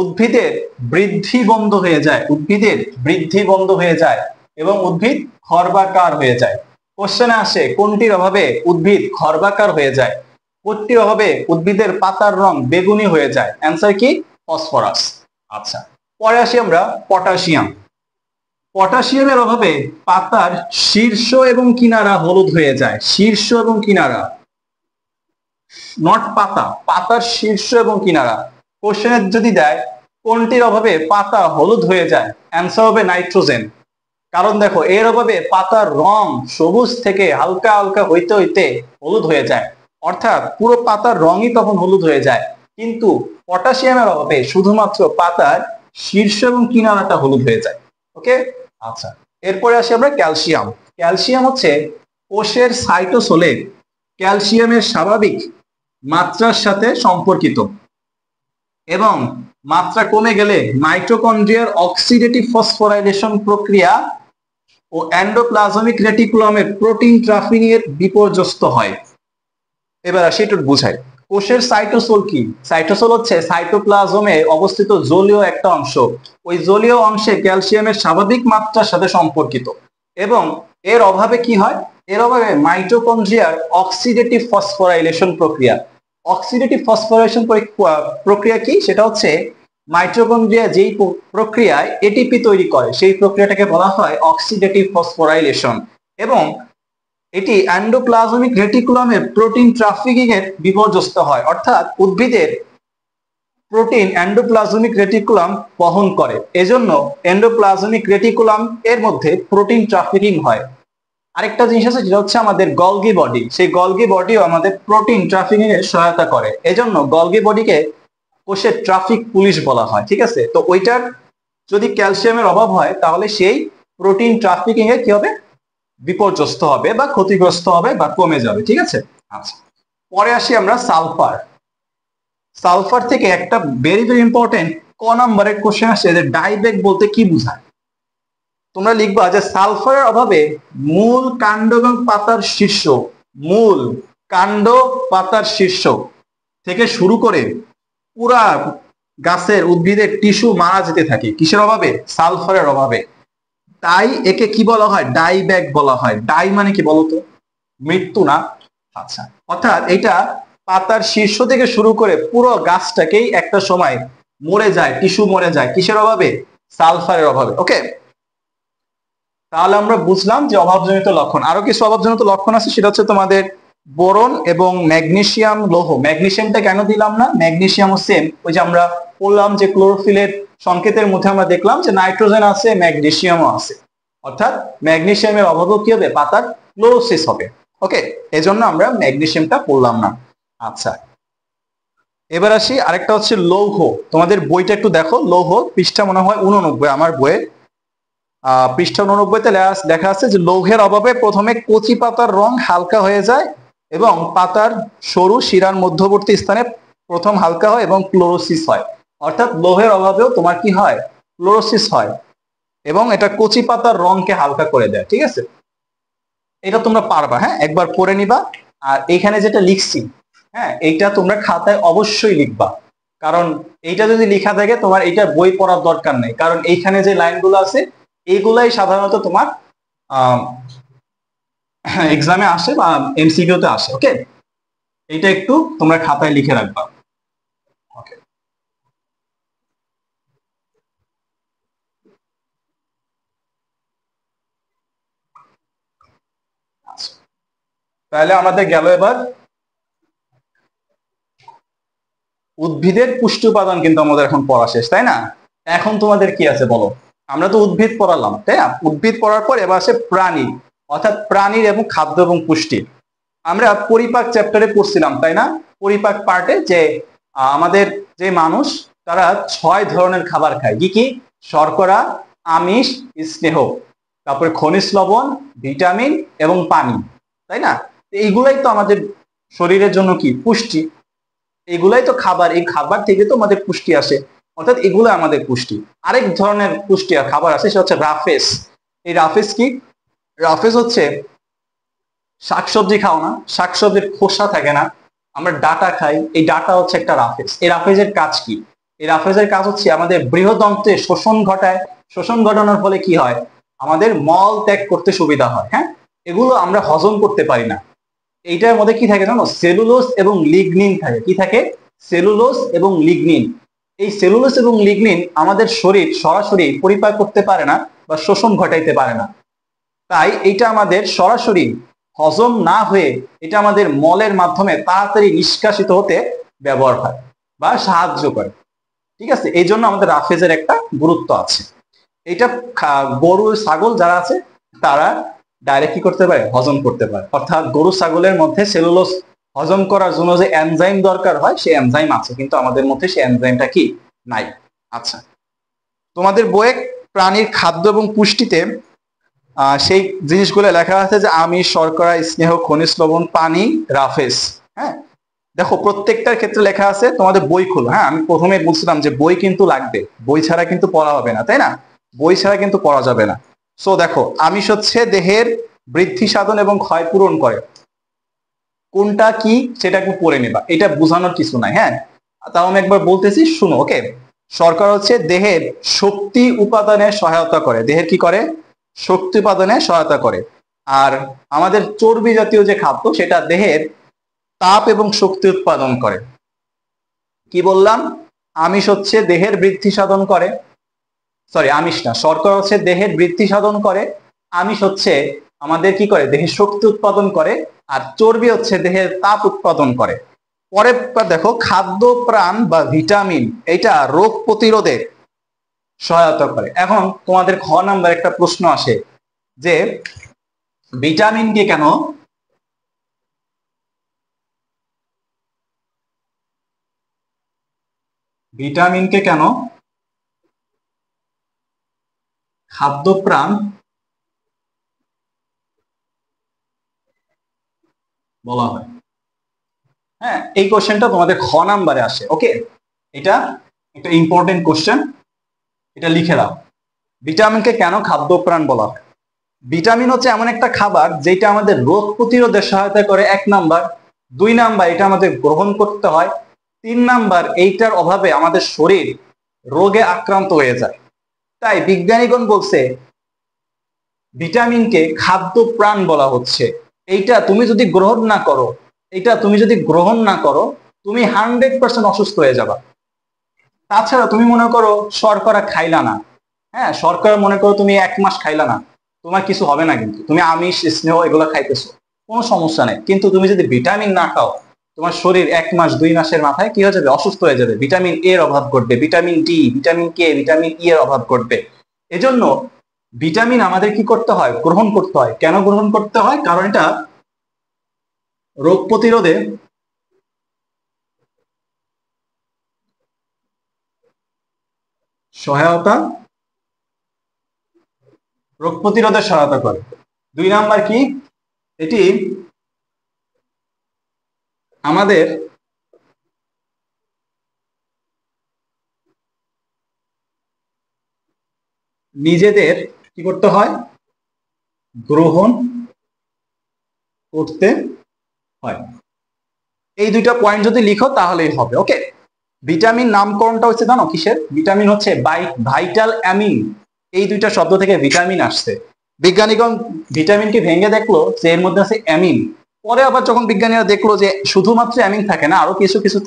উদ্ভিদের বৃদ্ধি বন্ধ হয়ে যায়, উদ্ভিদের বৃদ্ধি বন্ধ হয়ে যায় এবং উদ্ভিদ খর্বাকার হয়ে যায়। কোশ্চেনে আসে কোনটির অভাবে উদ্ভিদ খর্বাকার হয়ে যায়, কোনটির অভাবে উদ্ভিদের পাতার রং বেগুনি হয়ে যায়, অ্যান্সার কি, ফসফরাস। আচ্ছা, পরে আসি আমরা পটাশিয়াম। পটাশিয়ামের অভাবে পাতার শীর্ষ এবং কিনারা হলুদ হয়ে যায়, শীর্ষ এবং কিনারা, নট পাতা, পাতার শীর্ষ এবং কিনারা। কোশ্চেনে যদি দেয় কোনটির অভাবে পাতা হলুদ হয়ে যায়, অ্যান্সার হবে নাইট্রোজেন। কারণ দেখো এর অভাবে পাতার রং সবুজ থেকে হালকা হালকা হইতে হইতে হলুদ হয়ে যায়, অর্থাৎ পুরো পাতার রঙই তখন হলুদ হয়ে যায়। কিন্তু পটাশিয়ামের অভাবে শুধুমাত্র পাতার শীর্ষ এবং কিনারাটা হলুদ হয়ে যায়। ওকে, আচ্ছা, এরপরে আসি আমরা ক্যালসিয়াম। ক্যালসিয়াম হচ্ছে কোষের সাইটোসোলে ক্যালসিয়ামের স্বাভাবিক মাত্রার সাথে সম্পর্কিত, এবং মাত্রা কমে গেলে মাইটোকন্ড্রিয়ার অক্সিডেটিভ ফসফোরাইলেশন প্রক্রিয়া ও এন্ডোপ্লাজমিক রেটিকুলামের প্রোটিন ট্রাফিং এর বিপর্যস্ত হয়। এবার আসি একটু বুঝাই, কোষের সাইটোসোল কি, সাইটোসোল হচ্ছে সাইটোপ্লাজমে অবস্থিত জলীয় একটা অংশ, ওই জলীয় অংশে ক্যালসিয়ামের স্বাভাবিক মাত্রার সাথে সম্পর্কিত, এবং এর অভাবে কি হয়, এর অভাবে মাইটোকন্ড্রিয়ার অক্সিডেটিভ ফসফোরাইলেশন প্রক্রিয়া, অক্সিডেটিভ ফসফোরাইলেশন প্রক্রিয়া কি, সেটা হচ্ছে মাইটোকন্ড্রিয়া যেই প্রক্রিয়ায় এটিপি তৈরি করে সেই প্রক্রিয়াটাকে বলা হয় অক্সিডেটিভ ফসফোরাইলেশন, এবং এটি এন্ডোপ্লাজমিক রেটিকুলামের প্রোটিন ট্রাফিকিং এর বিপর্যস্ত হয়, অর্থাৎ উদ্ভিদের প্রোটিন এন্ডোপ্লাজমিক রেটিকুলাম বহন করে, এজন্য এন্ডোপ্লাজমিক রেটিকুলাম এর মধ্যে প্রোটিন ট্রাফিকিং হয়। আরেকটা জিনিস আছে যেটা হচ্ছে আমাদের গলগি বডি, সেই গলগি বডিও আমাদের প্রোটিন ট্রাফিকিং এর সহায়তা করে, এজন্য গলগি বডিকে কোষের ট্রাফিক পুলিশ বলা হয়। ঠিক আছে, তো ওইটার যদি ক্যালসিয়ামের অভাব হয় তাহলে সেই প্রোটিন ট্রাফিকিং এ কি হবে, বিপর্যস্ত হবে বা ক্ষতিগ্রস্ত হবে বা কমে যাবে। ঠিক আছে, আচ্ছা, পরে আসি আমরা সালফার। সালফার থেকে একটা ভেরি ভেরি ইম্পর্টেন্ট ক নম্বরের কোশ্চেন আসে যে ডাইব্যাক বলতে কি বোঝায়। তোমরা লিখবা যে সালফারের অভাবে মূল, কাণ্ড এবং পাতার শীর্ষ, মূল, কাণ্ড, পাতার শীর্ষ থেকে শুরু করে পুরা গাছের উদ্ভিদের টিস্যু মারা যেতে থাকে, কিসের অভাবে, সালফারের অভাবে। তাই একে কি বলা হয়, ডাইব্যাক বলা হয়। ডাই মানে কি বলতো, মৃত্যু না। আচ্ছা, অর্থাৎ এটা পাতার শীর্ষ থেকে শুরু করে পুরো গাছটাকেই একটা সময় মরে যায়, টিস্যু মরে যায়, কিসের অভাবে, সালফারের অভাবে। ওকে, তাহলে আমরা বুঝলাম যে অভাবজনিত লক্ষণ। আরো কিছু অভাবজনিত লক্ষণ আছে, সেটা হচ্ছে তোমাদের বোরন এবং ম্যাগনেসিয়াম লৌহ। ম্যাগনেসিয়ামটা কেন দিলাম না, ম্যাগনেসিয়ামও সেম, ওই যে আমরা বললাম যে ক্লোরোফিলের সংকেতের মধ্যে আমরা দেখলাম যে নাইট্রোজেন আছে, ম্যাগনেসিয়ামও আছে, অর্থাৎ ম্যাগনেসিয়ামের অভাবও কি হবে, পাতার ক্লোরোসিস হবে। ওকে, এজন্য আমরা ম্যাগনেসিয়ামটা পড়লাম না। আচ্ছা, এবার আসি আরেকটা হচ্ছে লৌহ। তোমাদের বইটা একটু দেখো, লৌহ পৃষ্ঠা মনে হয় 89 আমার বইয়ে, পৃষ্ঠা 89-তে লেখা আছে যে লৌহের অভাবে প্রথমে কচি পাতার রং হালকা হয়ে যায় এবং পাতার সরু শিরার মধ্যবর্তী স্থানে প্রথম হালকা হয় এবং ক্লোরোসিস হয়। অর্থাৎ লৌহের অভাবেও তোমার কি হয়, ক্লোরোসিস হয়, এবং এটা কচি পাতার রংকে হালকা করে দেয়। ঠিক আছে, এটা তোমরা পারবা, হ্যাঁ, একবার পড়ে নিবা। আর এইখানে যেটা লিখছি, হ্যাঁ, এইটা তোমরা খাতায় অবশ্যই লিখবা, কারণ এইটা যদি লেখা থাকে তোমার এইটা বই পড়ার দরকার নেই, কারণ এইখানে যে লাইনগুলো আছে এইগুলাই সাধারণত তোমার এক্সামে আসে বা এমসিকিউতে আসে। ওকে, এইটা একটু তোমরা খাতায় লিখে রাখবা। ওকে, তাহলে আমাদের গেল এবার উদ্ভিদের পুষ্টি উপাদান, কিন্তু আমাদের এখন পড়া শেষ, তাই না? এখন তোমাদের কি আছে বলো, আমরা তো উদ্ভিদ পড়ালাম, তাই না? উদ্ভিদ পড়ার পর এবার আসে প্রাণী, অর্থাৎ প্রাণীর এবং খাদ্য এবং পুষ্টি। আমরা পরিপাক চ্যাপ্টারে পড়ছিলাম তাই না, পরিপাক পার্টে যে আমাদের যে মানুষ তারা 6 ধরনের খাবার খায়, কি কি? শর্করা, আমিষ, স্নেহ, তারপরে খনিজ লবণ, ভিটামিন এবং পানি, তাই না? এইগুলাই তো আমাদের শরীরের জন্য কি পুষ্টি, এগুলাই তো খাবার, এই খাবার থেকে তো আমাদের পুষ্টি আসে, অর্থাৎ এগুলো আমাদের পুষ্টি। আরেক ধরনের পুষ্টি খাবার আছে, সেটা হচ্ছে রাফেজ। এই রাফেজ কি? রাফেজ হচ্ছে শাকসবজি খাও না, শাকসবজির খোসা থাকে না, আমরা ডাটা খাই, এই ডাটা হচ্ছে একটা রাফেজ। এই রাফেজের কাজ কি? এই রাফেজের কাজ হচ্ছে আমাদের বৃহদন্ত্রে শোষণ ঘটায়, শোষণ ঘটানোর ফলে কি হয়? আমাদের মল ত্যাগ করতে সুবিধা হয়। হ্যাঁ, এগুলো আমরা হজম করতে পারি না। এইটার মধ্যে কি থাকে জানো? সেলুলোজ এবং লিগনিন থাকে। কি থাকে? সেলুলোজ এবং লিগনিন। এই সেলুলোজ এবং লিগনিন আমাদের শরীর সরাসরি পরিপাক করতে পারে না বা শোষণ ঘটাইতে পারে না, তাই এটা আমাদের সরাসরি হজম না হয়ে এটা আমাদের মলের মাধ্যমে তাড়াতাড়ি নিষ্কাশিত হতে ব্যবহার হয় বা সাহায্য করে। ঠিক আছে, এই জন্য আমাদের রাফেজের একটা গুরুত্ব আছে। এটা গরু ছাগল যারা আছে তারা ডাইরেক্ট কি করতে পারে? হজম করতে পারে। অর্থাৎ গরু ছাগলের মধ্যে সেলুলোজ হজম করার জন্য যে এনজাইম দরকার হয় সেই এনজাইম আছে, কিন্তু আমাদের মধ্যে সেই এনজাইমটা কি নাই। আচ্ছা, তোমাদের বইয়ে প্রাণীর খাদ্য এবং পুষ্টিতে সেই জিনিসগুলো লেখা আছে যে আমিষ, শর্করা, স্নেহ, খনিজ লবণ, পানি, রাফেজ। হ্যাঁ, দেখো প্রত্যেকটার ক্ষেত্রে লেখা আছে, তোমাদের বই খোলো। হ্যাঁ, আমি প্রথমে বলছিলাম যে বই কিন্তু লাগবে, বই ছাড়া কিন্তু পড়া হবে না, তাই না? বই ছাড়া কিন্তু পড়া যাবে না। সো দেখো, আমিষ হচ্ছে দেহের বৃদ্ধি সাধন এবং ক্ষয় পূরণ করে। কোনটা কি সেটা একটু পড়ে নেবা, এটা বোঝানোর কিছু নাই। হ্যাঁ, তাও আমি একবার বলতেছি, শুনো। ওকে, শর্করা হচ্ছে দেহের শক্তি উপাদানে সহায়তা করে। দেহের কি করে? শক্তি উপাদানে সহায়তা করে। আর আমাদের চর্বি জাতীয় যে খাদ্য সেটা দেহের তাপ এবং শক্তি উৎপাদন করে। কি বললাম? আমিষ হচ্ছে দেহের বৃদ্ধি সাধন করে, সরি আমিষ না, শর্করা হচ্ছে দেহের বৃদ্ধি সাধন করে, আমিষ হচ্ছে আমাদের কি করে? দেহের শক্তি উৎপাদন করে, আর চর্বি হচ্ছে দেহের তাপ উৎপাদন করে। পরে দেখো, খাদ্য প্রাণ বা ভিটামিন এটা রোগ প্রতিরোধে সহায়তা করে। এখন তোমাদের খ নাম্বার একটা প্রশ্ন আসে যে ভিটামিনকে কেন ভিটামিনকে কেন খাদ্য প্রাণ বলা হয়? হ্যাঁ, এই কোশ্চেনটা তোমাদের খ নাম্বারে আসে। ওকে, এটা একটা ইম্পর্টেন্ট কোশ্চেন, এটা লিখে দাও। ভিটামিনকে কেন খাদ্য প্রাণ বলা হয়? ভিটামিন হচ্ছে এমন একটা খাবার যেটা আমাদের রোগ প্রতিরোধে সহায়তা করে, 1 নাম্বার। 2 নাম্বার, এটা আমাদের গ্রহণ করতে হয়। 3 নাম্বার, এইটার অভাবে আমাদের শরীর রোগে আক্রান্ত হয়ে যায়। তাই বিজ্ঞানীগণ বলছে ভিটামিনকে খাদ্য প্রাণ বলা হচ্ছে। এইটা তুমি যদি গ্রহণ না করো, তুমি 100% অসুস্থ হয়ে যাবা। তাছাড়া তুমি মনে করো শর্করা খাইলা না, হ্যাঁ, শর্করা মনে করো তুমি 1 মাস খাইলা না, তোমার কিছু হবে না। কিন্তু তুমি আমিষ, স্নেহ এগুলো খাইতেছো, কোনো সমস্যা নেই। কিন্তু তুমি যদি ভিটামিন না খাও, তোমার শরীর 1 মাস 2 মাসের মাথায় কি হয়ে যাবে? অসুস্থ হয়ে যাবে। ভিটামিন এর অভাব ঘটবে, vitamin D, vitamin K, vitamin E এর অভাব ঘটবে। এজন্য ভিটামিন আমাদের কি করতে হয়? গ্রহণ করতে হয়। কেন গ্রহণ করতে হয়? কারণ এটা রোগ প্রতিরোধে সহায়তা রোগ প্রতিরোধে সহায়তা করে। 2 নাম্বার কি? এটি আমাদের নিজেদের কি করতে হয়? গ্রহণ করতে হয়। এই 2টা পয়েন্ট যদি লিখো তাহলেই হবে। ওকে, ভিটামিন নামকরণটা হচ্ছে জানো কিসের? ভিটামিন হচ্ছে ভাইটাল অ্যামিন। এই 2টা শব্দ থেকে ভিটামিন আসছে। বিজ্ঞানীগণ ভিটামিনকে ভেঙে দেখলো যে এর মধ্যে আছে অ্যামিন। পরে আবার যখন বিজ্ঞানীরা দেখলো যে শুধুমাত্র অ্যামিন থাকে না, আরো কিছু কিছু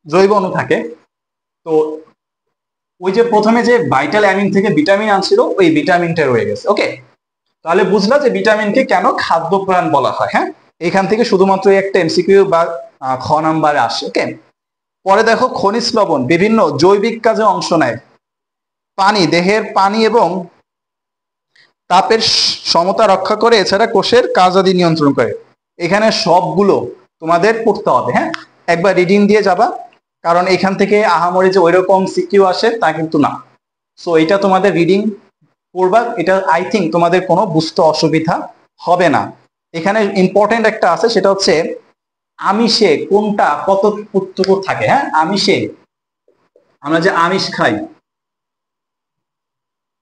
জৈব অণু থাকে, তো ওই যে প্রথমে যে ভাইটাল অ্যামিন থেকে ভিটামিন আনছিল, ওই ভিটামিনটা রয়ে গেছে। ওকে, তাহলে বুঝলা যে ভিটামিনকে কেন খাদ্য প্রাণ বলা হয়। হ্যাঁ, এখান থেকে শুধুমাত্র একটা এমসিকিউ বা খ নাম্বারে আসে। ওকে, পরে দেখো খনিজ লবণ বিভিন্ন জৈবিক কাজে অংশ নেয়। পানি, দেহের পানি এবং তাপের সমতা রক্ষা করে, এছাড়া কোষের কার্যাদি নিয়ন্ত্রণ করে। এখানে সবগুলো তোমাদের পড়তে হবে, হ্যাঁ, একবার রিডিং দিয়ে যাবা, কারণ এখান থেকে আহামরি যে ওইরকম সিকিউ আসে তা কিন্তু না। সো এটা তোমাদের রিডিং পড়বা, এটা আই থিঙ্ক তোমাদের কোনো বুঝতে অসুবিধা হবে না। এখানে ইম্পর্টেন্ট একটা আছে, সেটা হচ্ছে আমিষে কোনটা কতটুকু থাকে। হ্যাঁ, আমিষে আমরা যে আমিষ খাই,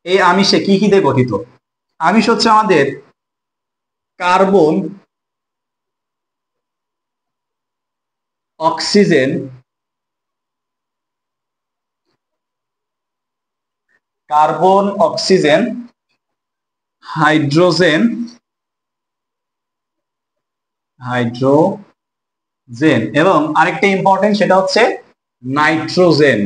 এই আমিষে কি কি দিয়ে গঠিত? আমিষ হচ্ছে আমাদের কার্বন, অক্সিজেন, হাইড্রোজেন, এবং আরেকটা ইম্পর্টেন্ট, সেটা হচ্ছে নাইট্রোজেন।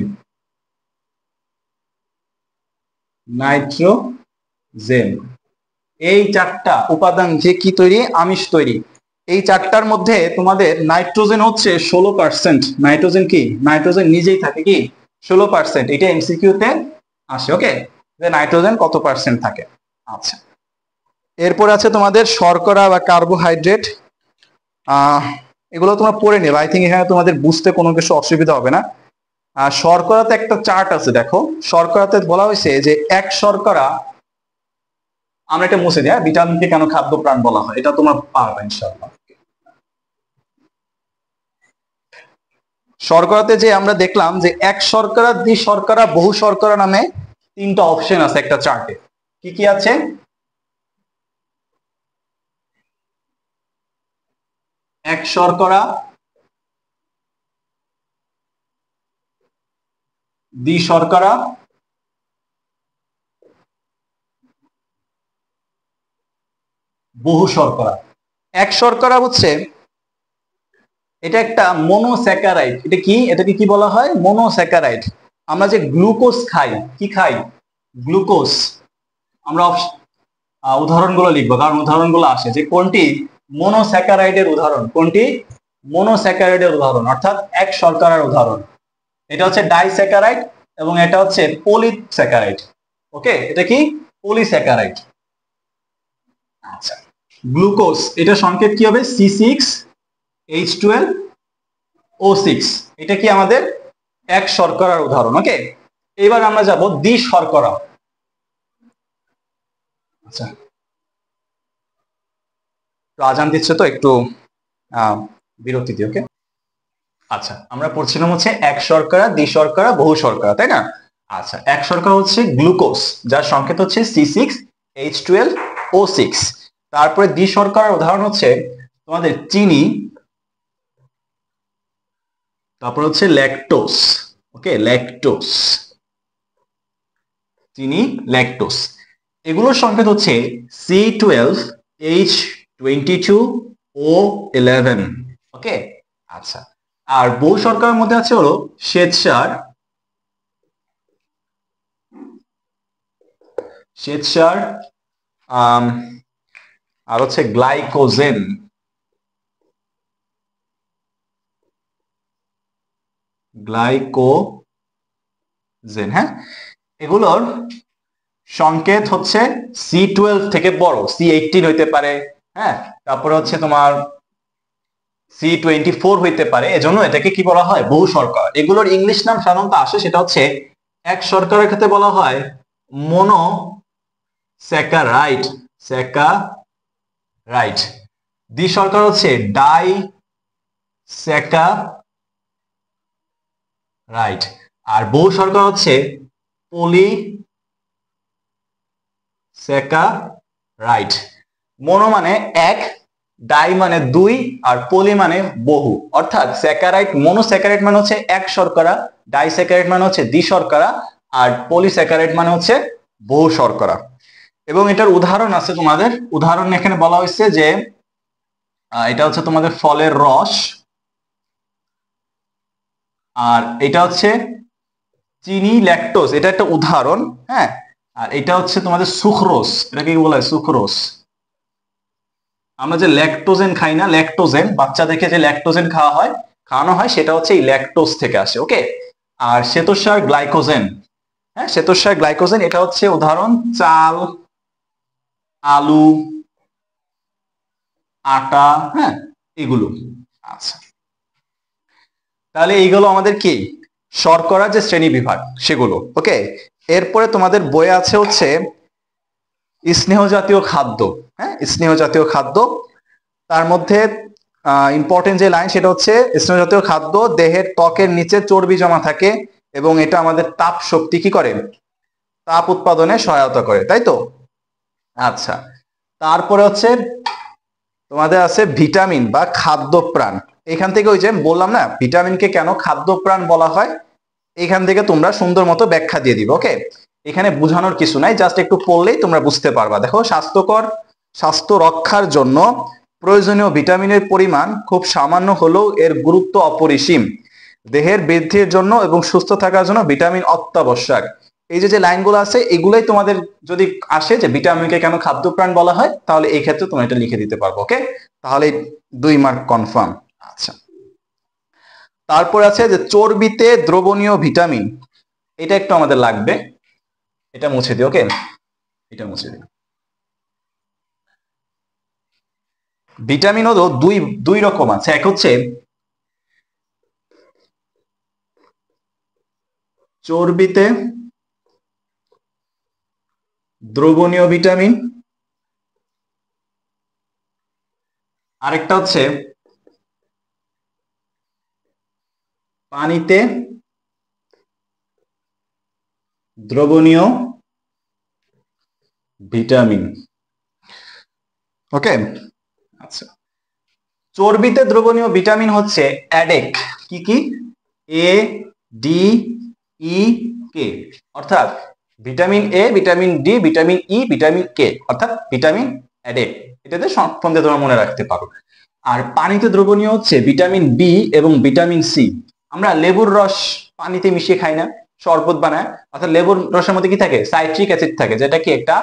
এই চারটা উপাদান যে কি তৈরি? আমিষ তৈরি। এই চারটার মধ্যে তোমাদের নাইট্রোজেন হচ্ছে 16%। নাইট্রোজেন কি? নাইট্রোজেন নিজেই থাকে কি 16%। এটা এমসিকিউ তে আসে, ওকে, যে নাইট্রোজেন কত পার্সেন্ট থাকে। আচ্ছা, এরপর আছে তোমাদের শর্করা বা কার্বোহাইড্রেট। এগুলো তোমরা পড়ে নেবে, আই থিঙ্ক এখানে তোমাদের বুঝতে কোনো কিছু অসুবিধা হবে না। আর শর্করাতে একটা চার্ট আছে, দেখো শর্করাতে বলা হয়েছে যে এক শর্করা, আমরা এটা মুছে দিই, ভিটামিনকে কেন খাদ্য প্রাণ বলা হয়, এটা তোমরা পারবে ইনশাআল্লাহ। শর্করাতে যে আমরা দেখলাম যে এক শর্করা, দ্বি শর্করা, বহু শর্করা নামে তিনটা অপশন আছে একটা চার্টে। কি কি আছে? এক শর্করা, দ্বি শর্করা, বহু শর্করা। এক শর্করা হচ্ছে এটা একটা মনোস্যাকারাইড। এটাকে কি বলা হয়? মনোস্যাকারাইড। আমরা যে গ্লুকোজ খাই, কি খাই? গ্লুকোজ। আমরা উদাহরণগুলো লিখবো, কারণ উদাহরণগুলো আসে যে কোনটি মনোস্যাকারাইডের উদাহরণ, কোনটি মনোস্যাকারাইডের উদাহরণ, অর্থাৎ এক শর্করার উদাহরণ। এটা হচ্ছে ডাইস্যাকারাইড এবং এটা হচ্ছে পলিস্যাকারাইড। ওকে, এটা কি? পলিস্যাকারাইড। আচ্ছা, গ্লুকোজ, এটা সংকেত কি হবে? C6H12O6। এটা কি আমাদের এক শর্করার উদাহরণ। ওকে, এবার আমরা যাব দ্বি শর্করা। আচ্ছা, তো আজান দিচ্ছে তো একটু বিরতি দিই। ওকে, আচ্ছা, আমরা পড়ছিলাম হচ্ছে এক শর্করা, দ্বি শর্করা, বহু শর্করা, তাই না? আচ্ছা, এক শর্করা হচ্ছে গ্লুকোজ, যার সংকেত হচ্ছে C6H12O6। তারপরে দ্বি শর্করার উদাহরণ হচ্ছে তোমাদের চিনি, তারপর হচ্ছে ল্যাকটোজ। ওকে, ল্যাকটোজ, চিনি, ল্যাকটোজ, এগুলোর সংকেত হচ্ছে C12H22O11। ওকে, আচ্ছা, আর বহু শর্করার মধ্যে আছে হলো শ্বেতসার, আর হচ্ছে গ্লাইকোজেন। হ্যাঁ, এগুলোর সংকেত হচ্ছে C12 থেকে বড়, C18 হইতে পারে, হ্যাঁ, তারপরে হচ্ছে তোমার C24 হইতে পারে। এজন্য এটাকে কি বলা হয়? বহু শর্করা। এগুলোর ইংলিশ নাম সাধারণত আসে, সেটা হচ্ছে এক শর্করার ক্ষেত্রে বলা হয় মনোস্যাকারাইড, দ্বি শর্করা হচ্ছে ডাইস্যাকারাইড, আর বহু শর্করা হচ্ছে পলিস্যাকারাইড। মনো মানে এক, ডাই মানে দুই, আর পলি মানে বহু। অর্থাৎ স্যাকারাইড, মনোস্যাকারাইড মানে হচ্ছে এক শর্করা, ডাইস্যাকারাইড মানে হচ্ছে দ্বি শর্করা, আর পলিস্যাকারাইড মানে হচ্ছে বহু শর্করা। এবং এটার উদাহরণ আছে তোমাদের, উদাহরণ এখানে বলা হয়েছে যে এটা হচ্ছে তোমাদের ফলের রস, আর এটা হচ্ছে চিনি, ল্যাকটোজ, এটা একটা উদাহরণ, হ্যাঁ, আর এটা হচ্ছে তোমাদের সুক্রোজ। এটাকে কি বলা হয়? সুক্রোজ। আমরা যে ল্যাকটোজেন খাই না, ল্যাকটোজেন বাচ্চাদেরকে যে ল্যাকটোজেন খাওয়ানো হয়, সেটা হচ্ছে এই ল্যাকটোজ থেকে আসে। ওকে, আর শ্বেতসার গ্লাইকোজেন, হ্যাঁ, শ্বেতসার গ্লাইকোজেন, এটা হচ্ছে উদাহরণ চাল, আলু, আটা, হ্যাঁ, এগুলো। আচ্ছা, তাহলে এইগুলো আমাদের কি শর্করা যে শ্রেণী বিভাগ সেগুলো। ওকে, এরপরে তোমাদের বইয়ে আছে হচ্ছে স্নেহ জাতীয় খাদ্য। হ্যাঁ, স্নেহ জাতীয় খাদ্য, তার মধ্যে ইম্পর্টেন্ট যে লাইন সেটা হচ্ছে স্নেহ জাতীয় খাদ্য দেহের ত্বকের নিচে চর্বি জমা থাকে এবং এটা আমাদের তাপ শক্তি কি করে, তাপ উৎপাদনে সহায়তা করে, তাই তো? আচ্ছা, তারপরে হচ্ছে তোমাদের আছে ভিটামিন বা খাদ্যপ্রাণ। এখান থেকে ওই যে বললাম না ভিটামিনকে কেন খাদ্যপ্রাণ বলা হয়, এখান থেকে তোমরা সুন্দর মতো ব্যাখ্যা দিয়ে দিবে। ওকে, এখানে বোঝানোর কিছু নাই, জাস্ট একটু পড়লেই তোমরা বুঝতে পারবা। দেখো, স্বাস্থ্য রক্ষার জন্য প্রয়োজনীয় ভিটামিনের পরিমাণ খুব সামান্য হলেও এর গুরুত্ব অপরিসীম। দেহের বৃদ্ধির জন্য এবং সুস্থ থাকার জন্য ভিটামিন অত্যাবশ্যক। এই যে লাইনগুলো আছে এগুলাই তোমাদের যদি আসে যে ভিটামিনকে কেন খাদ্যপ্রাণ বলা হয়, তাহলে এই ক্ষেত্রে তোমরা এটা লিখে দিতে পারবো। ওকে, তাহলে 2 মার্ক কনফার্ম। আচ্ছা, তারপর আছে যে চর্বিতে দ্রবণীয় ভিটামিন, এটা একটু আমাদের লাগবে, এটা মুছে দিও। ওকে, এটা মুছে দিও। ভিটামিনও দুই দুই রকম আছে, এক হচ্ছে চর্বিতে দ্রবণীয় ভিটামিন, আরেকটা হচ্ছে পানিতে দ্রবণীয় ভিটামিন। ওকে, আচ্ছা, চর্বিতে দ্রবণীয় ভিটামিন হচ্ছে অ্যাডেক। কি কি? এ, ডি, ই, কে, অর্থাৎ vitamin A, vitamin D, vitamin E, vitamin K, অর্থাৎ ভিটামিন অ্যাডেক। এটাতে সন্ধে তোমরা মনে রাখতে পারো। আর পানিতে দ্রবণীয় হচ্ছে ভিটামিন বি এবং ভিটামিন সি। আমরা লেবুর রস পানিতে মিশিয়ে খাই না, শরবত বানায়, অর্থাৎ লেবুর রসের মধ্যে কি থাকে? সাইট্রিক অ্যাসিড থাকে, যেটা কি একটা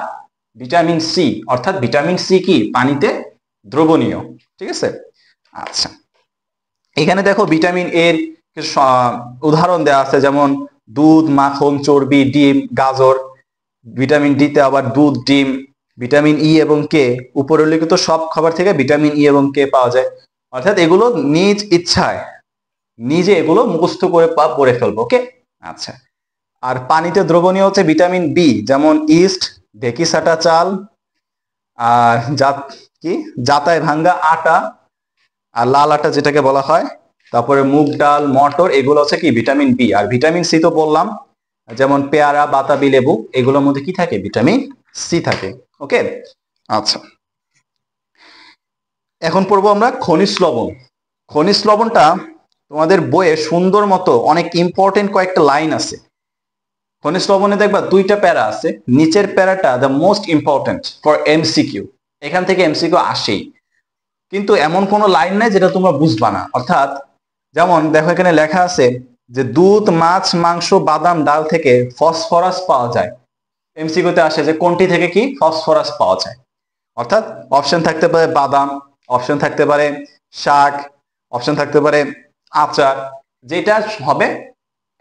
ভিটামিন সি, অর্থাৎ ভিটামিন সি কি পানিতে দ্রবণীয়। ঠিক আছে, আচ্ছা, এখানে দেখো ভিটামিন এর উদাহরণ দেওয়া আছে, যেমন দুধ, মাখন, চর্বি, ডিম, গাজর। ভিটামিন ডি তে আবার দুধ, ডিম। ভিটামিন ই এবং কে, উপরে উল্লেখিত সব খাবার থেকে ভিটামিন ই এবং কে পাওয়া যায়, অর্থাৎ এগুলো নিজ ইচ্ছায় নিজে এগুলো মুখস্থ করে পড়ে ফেলবো। ওকে, আচ্ছা, আর পানিতে দ্রবণীয় হচ্ছে ভিটামিন বি, যেমন ইস্ট, ঢেকিসাটা চাল, আর কি জাতায় ভাঙ্গা আটা, আর লাল আটা যেটাকে বলা হয়, তারপরে মুগ ডাল, মটর, এগুলো হচ্ছে কি ভিটামিন বি। আর ভিটামিন সি তো বললাম, যেমন পেয়ারা, বাতাবি লেবু, এগুলোর মধ্যে কি থাকে? ভিটামিন সি থাকে। ওকে, আচ্ছা, এখন পড়বো আমরা খনিজ লবণ। খনিজ লবণটা তোমাদের বইয়ে সুন্দর মতো অনেক ইম্পর্টেন্ট কয়েকটা লাইন আছে। খনিজ লবণে দেখবা 2টা প্যারা আছে, নিচের প্যারাটা the most important for MCQ, এখান থেকে এমসিকিউ আসেই, কিন্তু এমন কোনো লাইন নাই যেটা তোমরা বুঝবা না। অর্থাৎ যেমন দেখো এখানে লেখা আছে যে দুধ, মাছ, মাংস, বাদাম, ডাল থেকে ফসফরাস পাওয়া যায়। এমসিকিউতে আসে যে কোনটি থেকে কি ফসফরাস পাওয়া যায়, অর্থাৎ অপশন থাকতে পারে বাদাম, অপশন থাকতে পারে শাক, অপশন থাকতে পারে আচার, যেটা হবে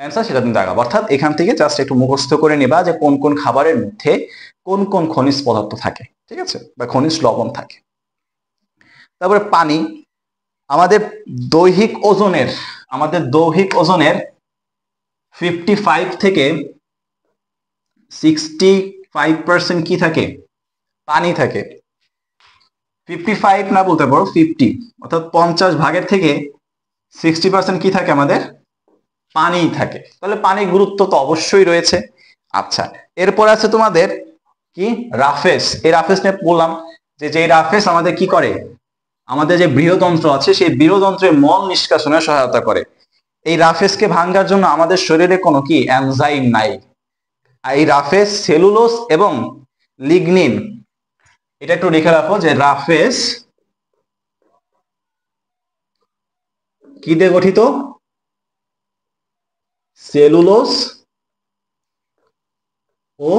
অ্যান্সার সেটা তুমি দেখাবো। অর্থাৎ এখান থেকে জাস্ট একটু মুখস্থ করে নিবা যে কোন কোন খাবারের মধ্যে কোন কোন খনিজ পদার্থ থাকে, ঠিক আছে, বা খনিজ লবণ থাকে। তারপরে পানি, আমাদের দৈহিক ওজনের 55 থেকে 65% কি থাকে? পানি থাকে। 55 না বলতে পারো 50, অর্থাৎ 50 ভাগের থেকে 60% কি থাকে? আমাদের পানি থাকে। তাহলে পানির গুরুত্ব তো অবশ্যই রয়েছে। আচ্ছা, এরপর আছে তোমাদের কি রাফেজ। এই রাফেজ নিয়ে বললাম যে রাফেজ আমাদের কি করে? আমাদের যে বৃহদন্ত্র আছে সেই বৃহদন্ত্রের মল নিষ্কাশনে সহায়তা করে। এই রাফেজকে ভাঙার জন্য আমাদের শরীরে কোনো কি এনজাইম নাই। এই রাফেজ সেলুলোজ এবং লিগনিন, এটা একটু লিখে রাখো যে রাফেজ কি দিয়ে গঠিত? সেলুলোজ ও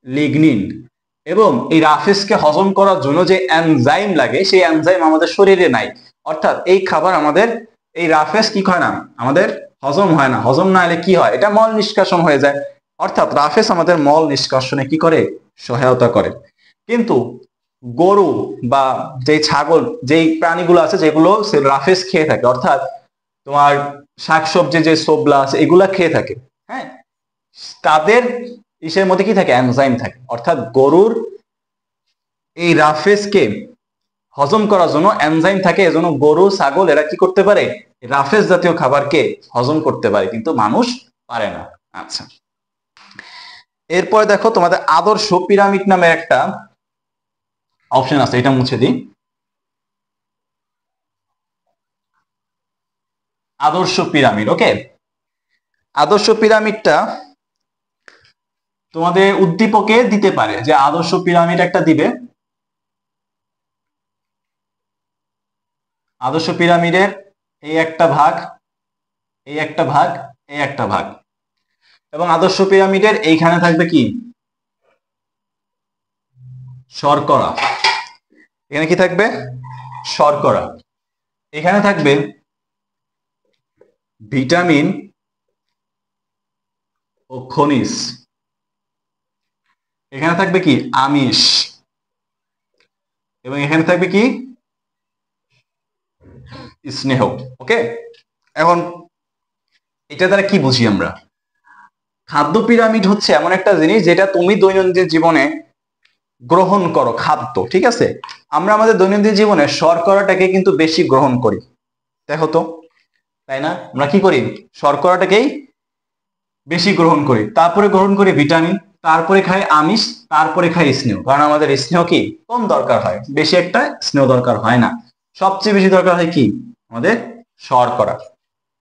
লিগনিন। এবং এই রাফেজকে হজম করার জন্য যে এনজাইম লাগে সেই এনজাইম আমাদের শরীরে নাই। অর্থাৎ এই খাবার আমাদের এই রাফেজ কি হয় না, আমাদের হজম হয় না। হজম না হলে কি হয়? এটা মল নিষ্কাশন হয়ে যায়। অর্থাৎ রাফেজ আমাদের মল নিষ্কাশনে কি করে? সহায়তা করে। কিন্তু গরু বা যে ছাগল, যেই প্রাণীগুলো আছে যেগুলো রাফেজ খেয়ে থাকে, অর্থাৎ তোমার শাকসবজি যে সোবলা আছে এগুলা খেয়ে থাকে, হ্যাঁ, তাদের ইসের মধ্যে কি থাকে, এনজাইম থাকে। অর্থাৎ গরুর এই রাফেজকে হজম করার জন্য এনজাইম থাকে, এজন্য গরু ছাগল এরা কি করতে পারে, রাফেজ জাতীয় খাবারকে হজম করতে পারে, কিন্তু মানুষ পারে না। আচ্ছা, এরপর দেখো তোমাদের আদর্শ পিরামিড নামে একটা অপশন আছে, এটা মুছে দিই। আদর্শ পিরামিড, ওকে। আদর্শ পিরামিডটা তোমাদের উদ্দীপকে দিতে পারে, যে আদর্শ পিরামিড একটা দিবে, আদর্শ পিরামিডের এই একটা ভাগ, এই একটা ভাগ, এই একটা ভাগ, এবং আদর্শ পিরামিডের এইখানে থাকবে কি, শর্করা। এখানে কি থাকবে, শর্করা। এখানে থাকবে ভিটামিন ও খনিজ। এখানে থাকবে কি, আমিষ। এবং এখানে থাকবে কি, স্নেহ। ওকে, এখন এটা দ্বারা কি বুঝি আমরা, খাদ্য পিরামিড হচ্ছে এমন একটা জিনিস যেটা তুমি দৈনন্দিন জীবনে গ্রহণ করো, খাদ্য, ঠিক আছে। আমরা আমাদের দৈনন্দিন জীবনে শর্করাটাকে কিন্তু বেশি গ্রহণ করি, দেখো তো, তাই না? আমরা কি করি, শর্করাটাকেই বেশি গ্রহণ করি, তারপরে গ্রহণ করি ভিটামিন, তারপরে খাই আমিষ, তারপরে খাই স্নেহ। কারণ আমাদের স্নেহ কি কম দরকার হয়, বেশি একটা স্নেহ দরকার হয় না, সবচেয়ে বেশি দরকার হয় কি, আমাদের শর্করা।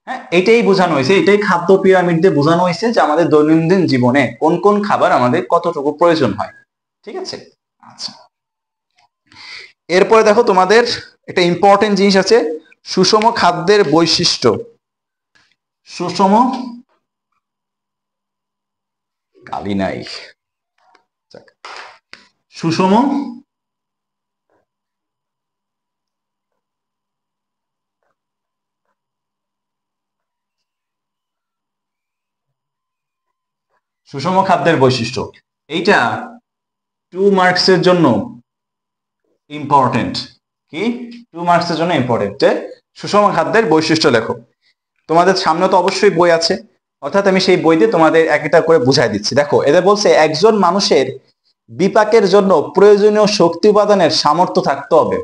হ্যাঁ, এটাই বোঝানো হয়েছে, এটাই খাদ্য পিরামিড দিয়ে বোঝানো হয়েছে, যে আমাদের দৈনন্দিন জীবনে কোন কোন খাবার আমাদের কতটুকু প্রয়োজন হয়, ঠিক আছে। আচ্ছা, এরপরে দেখো তোমাদের একটা ইম্পর্টেন্ট জিনিস আছে, সুষম খাদ্যের বৈশিষ্ট্য। সুষম, কালি নাই, সুষম সুষম খাদ্যের বৈশিষ্ট্য, এইটা 2 মার্কসের জন্য ইম্পর্টেন্ট। কি, 2 মার্কসের জন্য ইম্পর্টেন্ট, যে সুষম খাদ্যের বৈশিষ্ট্য লেখো। তোমাদের সামনে তো অবশ্যই বই আছে, অর্থাৎ আমি সেই বই দিয়ে তোমাদের একটা করে বুঝাই দিচ্ছি। দেখো, এদের বলছে একজন মানুষের বিপাকের জন্য প্রয়োজনীয় শক্তি উপাদানের সামর্থ্য থাকতে হবে।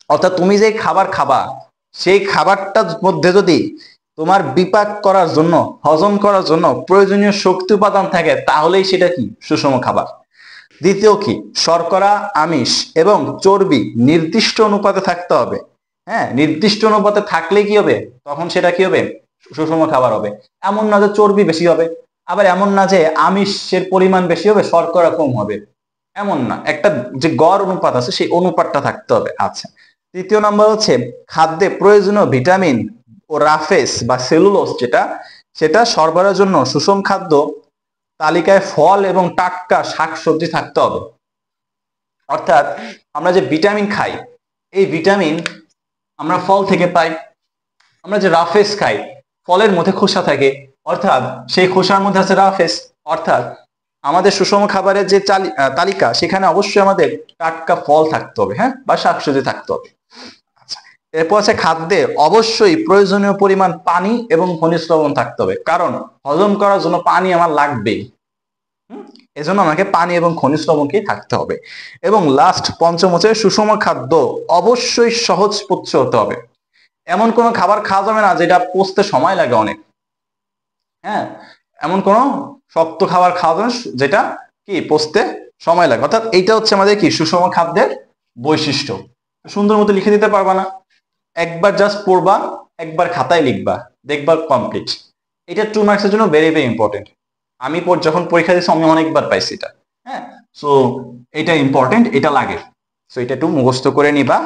অর্থাৎ তুমি যে খাবার খাবা, সেই খাবারটার মধ্যে যদি তোমার বিপাক করার জন্য, হজম করার জন্য প্রয়োজনীয় শক্তি উপাদান থাকে, তাহলেই সেটা কি, সুষম খাবার। দ্বিতীয় কি, শর্করা, আমিষ এবং চর্বি নির্দিষ্ট অনুপাতে থাকতে হবে। হ্যাঁ, নির্দিষ্ট অনুপাতে থাকলে কি হবে, তখন সেটা কি হবে, সুষম খাবার হবে। এমন না যে চর্বি বেশি হবে, আবার এমন না যে আমিষের পরিমাণ বেশি হবে শর্করা কম হবে, এমন না, একটা যে গড় অনুপাত আছে সেই অনুপাতটা থাকতে হবে। আচ্ছা, তৃতীয় নম্বর হচ্ছে খাদ্যে প্রয়োজনীয় ভিটামিন ও রাফেজ বা সেলুলোজ যেটা, সেটা সরবরাহের জন্য সুষম খাদ্য তালিকায় ফল এবং টাটকা শাকসবজি থাকতে হবে। অর্থাৎ আমরা যে ভিটামিন খাই, এই ভিটামিন আমরা ফল থেকে পাই। আমরা যে রাফেজ খাই, ফলের মধ্যে খোসা থাকে, অর্থাৎ সেই খোসার মধ্যে আছে রাফেজ। অর্থাৎ আমাদের সুষম খাবারের যে তালিকা, সেখানে অবশ্যই আমাদের টাটকা ফল থাকতে হবে, হ্যাঁ, বা শাকসবজি থাকতে হবে। আচ্ছা, এরপর আছে খাদ্যে অবশ্যই প্রয়োজনীয় পরিমাণ পানি এবং খনিজ লবণ থাকতে হবে, কারণ হজম করার জন্য পানি আমার লাগবেই। এজন্য আমাকে পানি এবং খনিজ লবণকেই থাকতে হবে। এবং লাস্ট, পঞ্চম হচ্ছে সুষম খাদ্য অবশ্যই সহজপাচ্য হতে হবে। এমন কোনো খাবার খাওয়া যাবে না যেটা পচতে সময় লাগে অনেক। হ্যাঁ, এমন কোনো শক্ত খাবার খাওয়া যাবে যেটা কি পচতে সময় লাগে। অর্থাৎ এইটা হচ্ছে আমাদের কি, সুষম খাদ্যের বৈশিষ্ট্য। সুন্দর মতো লিখে দিতে পারবা না, একবার জাস্ট পড়বা, একবার খাতায় লিখবা, দেখবা কমপ্লিট। এটা 2 মার্কসের জন্য ভেরি ভেরি ইম্পর্টেন্ট। আমি যখন পরীক্ষা দিয়েছি আমি অনেকবার পাইছি এটা। হ্যাঁ, সো এটা ইম্পর্টেন্ট, এটা লাগে। সো এটা একটু মুখস্থ করে নিবা,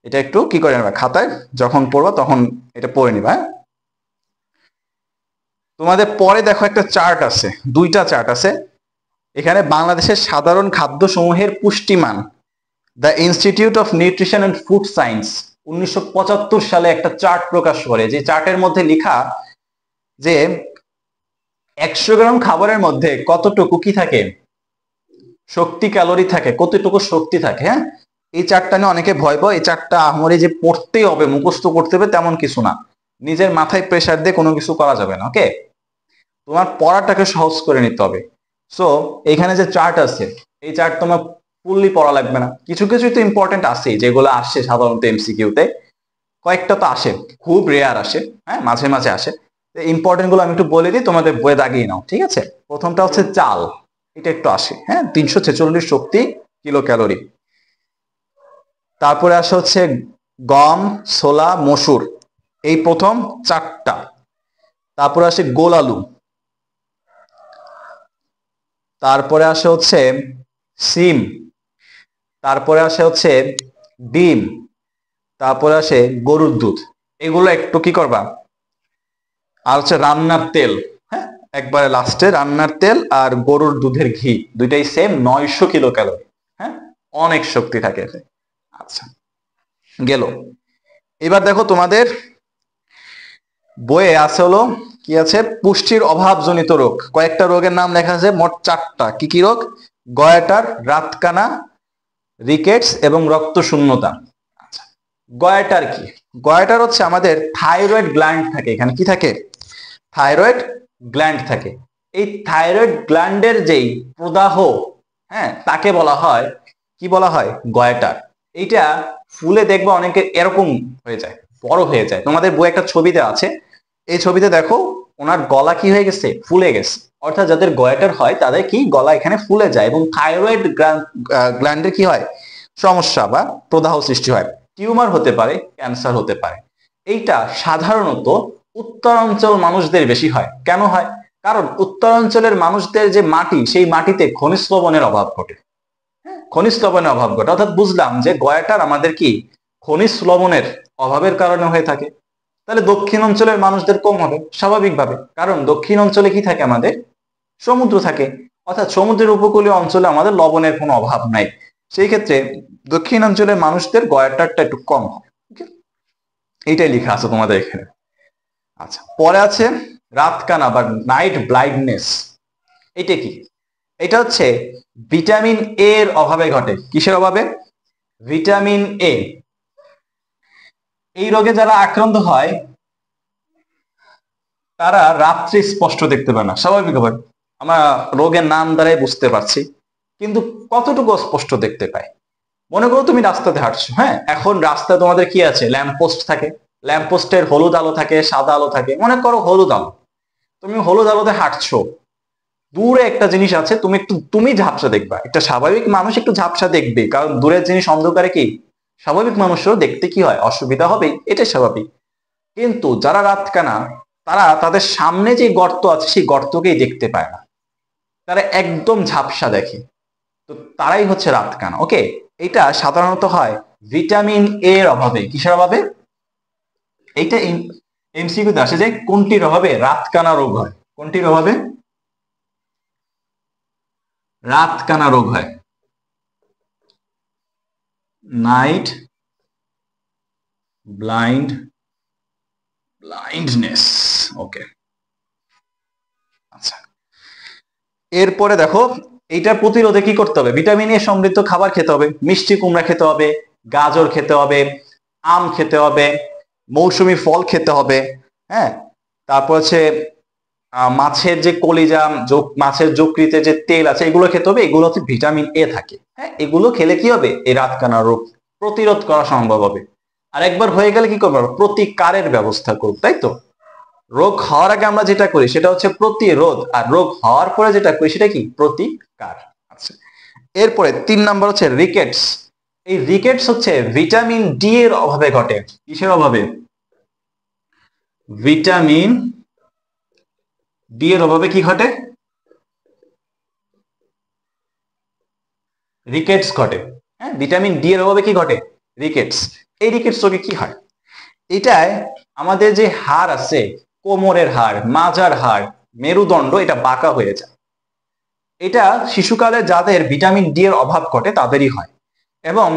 এটা একটু কি করে নেবা, খাতায় যখন পড়বা তখন এটা পড়ে নিবা। হ্যাঁ, তোমাদের পরে দেখো একটা চার্ট আছে, 2টা চার্ট আছে এখানে, বাংলাদেশের সাধারণ খাদ্য সমূহের পুষ্টিমান, the institute of nutrition and food science 1975 সালে একটা চার্ট প্রকাশ করে, যে চার্টের মধ্যে লেখা যে 100 গ্রাম খাবারের মধ্যে কতটুকু কি থাকে, শক্তি ক্যালোরি থাকে, কতটুকু শক্তি থাকে। হ্যাঁ, এই চারটা নিয়ে অনেকে ভয় পায়। এই চারটা আহামরি যে পড়তেই হবে, মুখস্থ করতে হবে তেমন কিছু না। নিজের মাথায় প্রেসার দিয়ে কোনো কিছু করা যাবে না। ওকে, তোমার পড়াটাকে সহজ করে নিতে হবে। সো এখানে যে চার্ট আছে, এই চার্ট তোমার ফুললি পড়া লাগবে না। কিছু কিছু তো ইম্পর্টেন্ট আছে যেগুলো আসে সাধারণত এমসিকিউতে, কয়েকটা তো আসে, খুব রেয়ার আসে, হ্যাঁ মাঝে মাঝে আসে। ইম্পর্টেন্ট গুলো আমি একটু বলে দিই, তোমাদের বইয়ে দাগিয়ে নাও, ঠিক আছে। প্রথমটা হচ্ছে চাল, এটা একটু আসে, হ্যাঁ 346 শক্তি কিলো ক্যালোরি। তারপরে আসে হচ্ছে গম, ছোলা, মসুর, এই প্রথম চারটা। তারপরে আসে গোল আলু, তারপরে আসে হচ্ছে সিম, তারপরে আসে হচ্ছে ডিম, তারপরে আসে গরুর দুধ। এগুলো একটু কি করবা, আর হচ্ছে রান্নার তেল, হ্যাঁ একবারে লাস্টে রান্নার তেল আর গরুর দুধের ঘি, দুইটাই সেম 900 কিলো ক্যালোরি। হ্যাঁ, অনেক শক্তি থাকে এতে। আচ্ছা, গেল। এবার দেখো তোমাদের বইয়ে আছে হলো কি আছে, পুষ্টির অভাবজনিত রোগ। কয়েকটা রোগের নাম লেখা আছে, মোট 4টা। কি কি রোগ? গয়াটার, রাতকানা, রিকেটস এবং রক্ত শূন্যতা। আচ্ছা, গয়াটার কি? গয়াটার হচ্ছে আমাদের থাইরয়েড গ্ল্যান্ড থাকে, এখানে কি থাকে? থাইরয়েড গ্ল্যান্ড থাকে। এই থাইরয়েড গ্ল্যান্ডের যেই প্রদাহ, হ্যাঁ তাকে বলা হয়, কি বলা হয়? গয়াটার। এইটা ফুলে দেখবে অনেকে এরকম হয়ে যায়, বড় হয়ে যায়। তোমাদের বই একটা ছবিতে আছে, এই ছবিতে দেখো ওনার গলা কি হয়ে গেছে? ফুলে গেছে। অর্থাৎ যাদের গয়াটার হয় তাদের কি গলা এখানে ফুলে যায় এবং থাইরয়েড গ্ল্যান্ডের কি হয়? সমস্যা বা প্রদাহ সৃষ্টি হয়। টিউমার হতে পারে, ক্যান্সার হতে পারে। এইটা সাধারণত উত্তরাঞ্চল মানুষদের বেশি হয়। কেন হয়? কারণ উত্তরাঞ্চলের মানুষদের যে মাটি, সেই মাটিতে খনিজ লবণের অভাব ঘটে। খনিজ লবণের অভাব ঘটে, অর্থাৎ বুঝলাম যে গয়াটার আমাদের কি খনিজ লবণের অভাবের কারণে হয়ে থাকে। তাহলে দক্ষিণ অঞ্চলের মানুষদের কম হবে স্বাভাবিকভাবে, কারণ দক্ষিণ অঞ্চলে কি থাকে? আমাদের সমুদ্র থাকে, অর্থাৎ সমুদ্রের উপকূলীয় অঞ্চলে আমাদের লবণের কোনো অভাব নাই। সেই ক্ষেত্রে দক্ষিণ অঞ্চলের মানুষদের গয়াটারটা একটু কম হয়। এইটাই লেখা আছে তোমাদের এখানে। আচ্ছা, পরে আছে রাতকানা বা নাইট ব্লাইন্ডনেস। এটা কি? এটা হচ্ছে ভিটামিন এ এর অভাবে ঘটে। কিসের অভাবে? Vitamin A. এই রোগে যারা আক্রান্ত হয় তারা রাত্রে স্পষ্ট দেখতে পায় না, স্বাভাবিকভাবে আমরা রোগের নাম দ্বারাই বুঝতে পারছি। কিন্তু কতটুকু স্পষ্ট দেখতে পায়? মনে করো তুমি রাস্তাতে হাঁটছো, হ্যাঁ এখন রাস্তায় তোমাদের কি আছে? ল্যাম্পপোস্ট থাকে। ল্যাম্পপোস্টের হলুদ আলো থাকে, সাদা আলো থাকে। মনে করো হলুদ আলো, তুমি হলুদ আলোতে হাঁটছো, দূরে একটা জিনিস আছে, তুমি ঝাপসা দেখবা। একটা স্বাভাবিক মানুষ একটু ঝাপসা দেখবে, কারণ দূরের জিনিস অন্ধকারে কি স্বাভাবিক মানুষেরও দেখতে কি হয়? অসুবিধা হবে, এটাই স্বাভাবিক। কিন্তু যারা রাতকানা, তারা তাদের সামনে যে গর্ত আছে সেই গর্তকেই দেখতে পায় না, তারা একদম ঝাপসা দেখে। তো তারাই হচ্ছে রাতকানা। ওকে, এটা সাধারণত হয় ভিটামিন এ এর অভাবে। কিসের অভাবে? এইটা এমসিকিউতে আসে যে কোনটির অভাবে রাতকানা রোগ হয়। কোনটির অভাবে রাতকানা রোগ হয়? Night blindness. ওকে, আচ্ছা। এরপরে দেখো, এইটার প্রতিরোধে কি করতে হবে? ভিটামিন এ সমৃদ্ধ খাবার খেতে হবে। মিষ্টি কুমড়া খেতে হবে, গাজর খেতে হবে, আম খেতে হবে, মৌসুমী ফল খেতে হবে। হ্যাঁ, তারপর হচ্ছে মাছের যে কলিজা, মাছের যকৃতে যে তেল আছে, এগুলো খেতে হবে। এগুলো হচ্ছে ভিটামিন এ থাকে। হ্যাঁ, এগুলো খেলে কি হবে? এই রাতকানা রোগ প্রতিরোধ করা সম্ভব হবে। আর একবার হয়ে গেলে কি করবো? প্রতিকারের ব্যবস্থা করব, তাই তো। রোগ হওয়ার আগে আমরা যেটা করি সেটা হচ্ছে প্রতিরোধ, আর রোগ হওয়ার পরে যেটা করি সেটা কি? প্রতিকার। আচ্ছা, এরপরে 3 নাম্বার হচ্ছে রিকেটস। এই রিকেটস হচ্ছে ভিটামিন ডি এর অভাবে ঘটে। কিসের অভাবে? ভিটামিন ডি এর অভাবে কি ঘটে? রিকেটস ঘটে। হ্যাঁ, ভিটামিন ডি এর অভাবে কি ঘটে? রিকেটস। এই রিকেটস রোগে কি হয়? এটায় আমাদের যে হাড় আছে, কোমরের হাড়, মাজার হাড়, মেরুদণ্ড, এটা বাঁকা হয়ে যায়। এটা শিশুকালে যাদের ভিটামিন ডি এর অভাব ঘটে তাদেরই হয়। এবং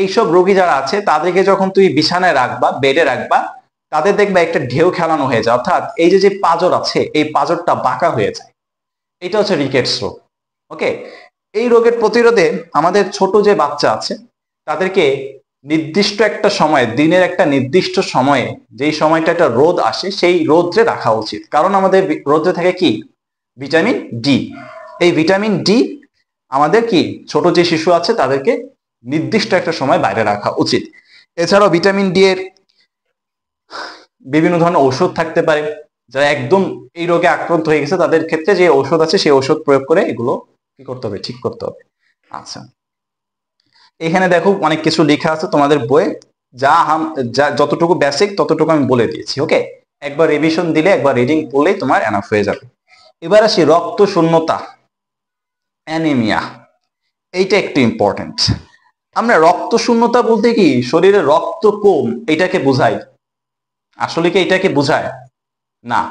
এইসব রোগী যারা আছে তাদেরকে যখন তুমি বিছানায় রাখবা, বেডে রাখবা, তাদের দেখবে একটা ঢেউ খেলানো হয়ে যায়, অর্থাৎ এই যে যে পাঁজর আছে এই পাঁজরটা বাঁকা হয়ে যায়। এটা হচ্ছে রিকেটস রোগ। ওকে, এই রোগের প্রতিরোধে আমাদের ছোট যে বাচ্চা আছে তাদেরকে নির্দিষ্ট একটা সময়ে, দিনের একটা নির্দিষ্ট সময়ে, যেই সময়টা একটা রোদ আসে সেই রোদ্রে রাখা উচিত। কারণ আমাদের রোদ্রে থাকে কি? Vitamin D. এই ভিটামিন ডি আমাদের কি ছোট যে শিশু আছে তাদেরকে নির্দিষ্ট একটা সময় বাইরে রাখা উচিত। এছাড়াও ভিটামিন ডি এর বিভিন্ন ধরনের ঔষধ থাকতে পারে। যারা একদম এই রোগে আক্রান্ত হয়ে গেছে তাদের ক্ষেত্রে যে ঔষধ আছে সেই ঔষধ প্রয়োগ করে এগুলো কি করতে হবে? ঠিক করতে হবে। আচ্ছা, এখানে দেখো অনেক কিছু লেখা আছে তোমাদের বইয়ে, যা যতটুকু বেসিক ততটুকু আমি বলে দিয়েছি। ওকে, একবার রিভিশন দিলে, একবার রিডিং পড়লেই তোমার এনাফ হয়ে যাবে। এবার আসি রক্ত শূন্যতা, অ্যানিমিয়া। এইটা একটু ইম্পর্টেন্ট। আমরা রক্ত শূন্যতা বলতে কি শরীরে রক্ত কম এটাকে বোঝাই? আসলে কি এটাকে বোঝায়? না।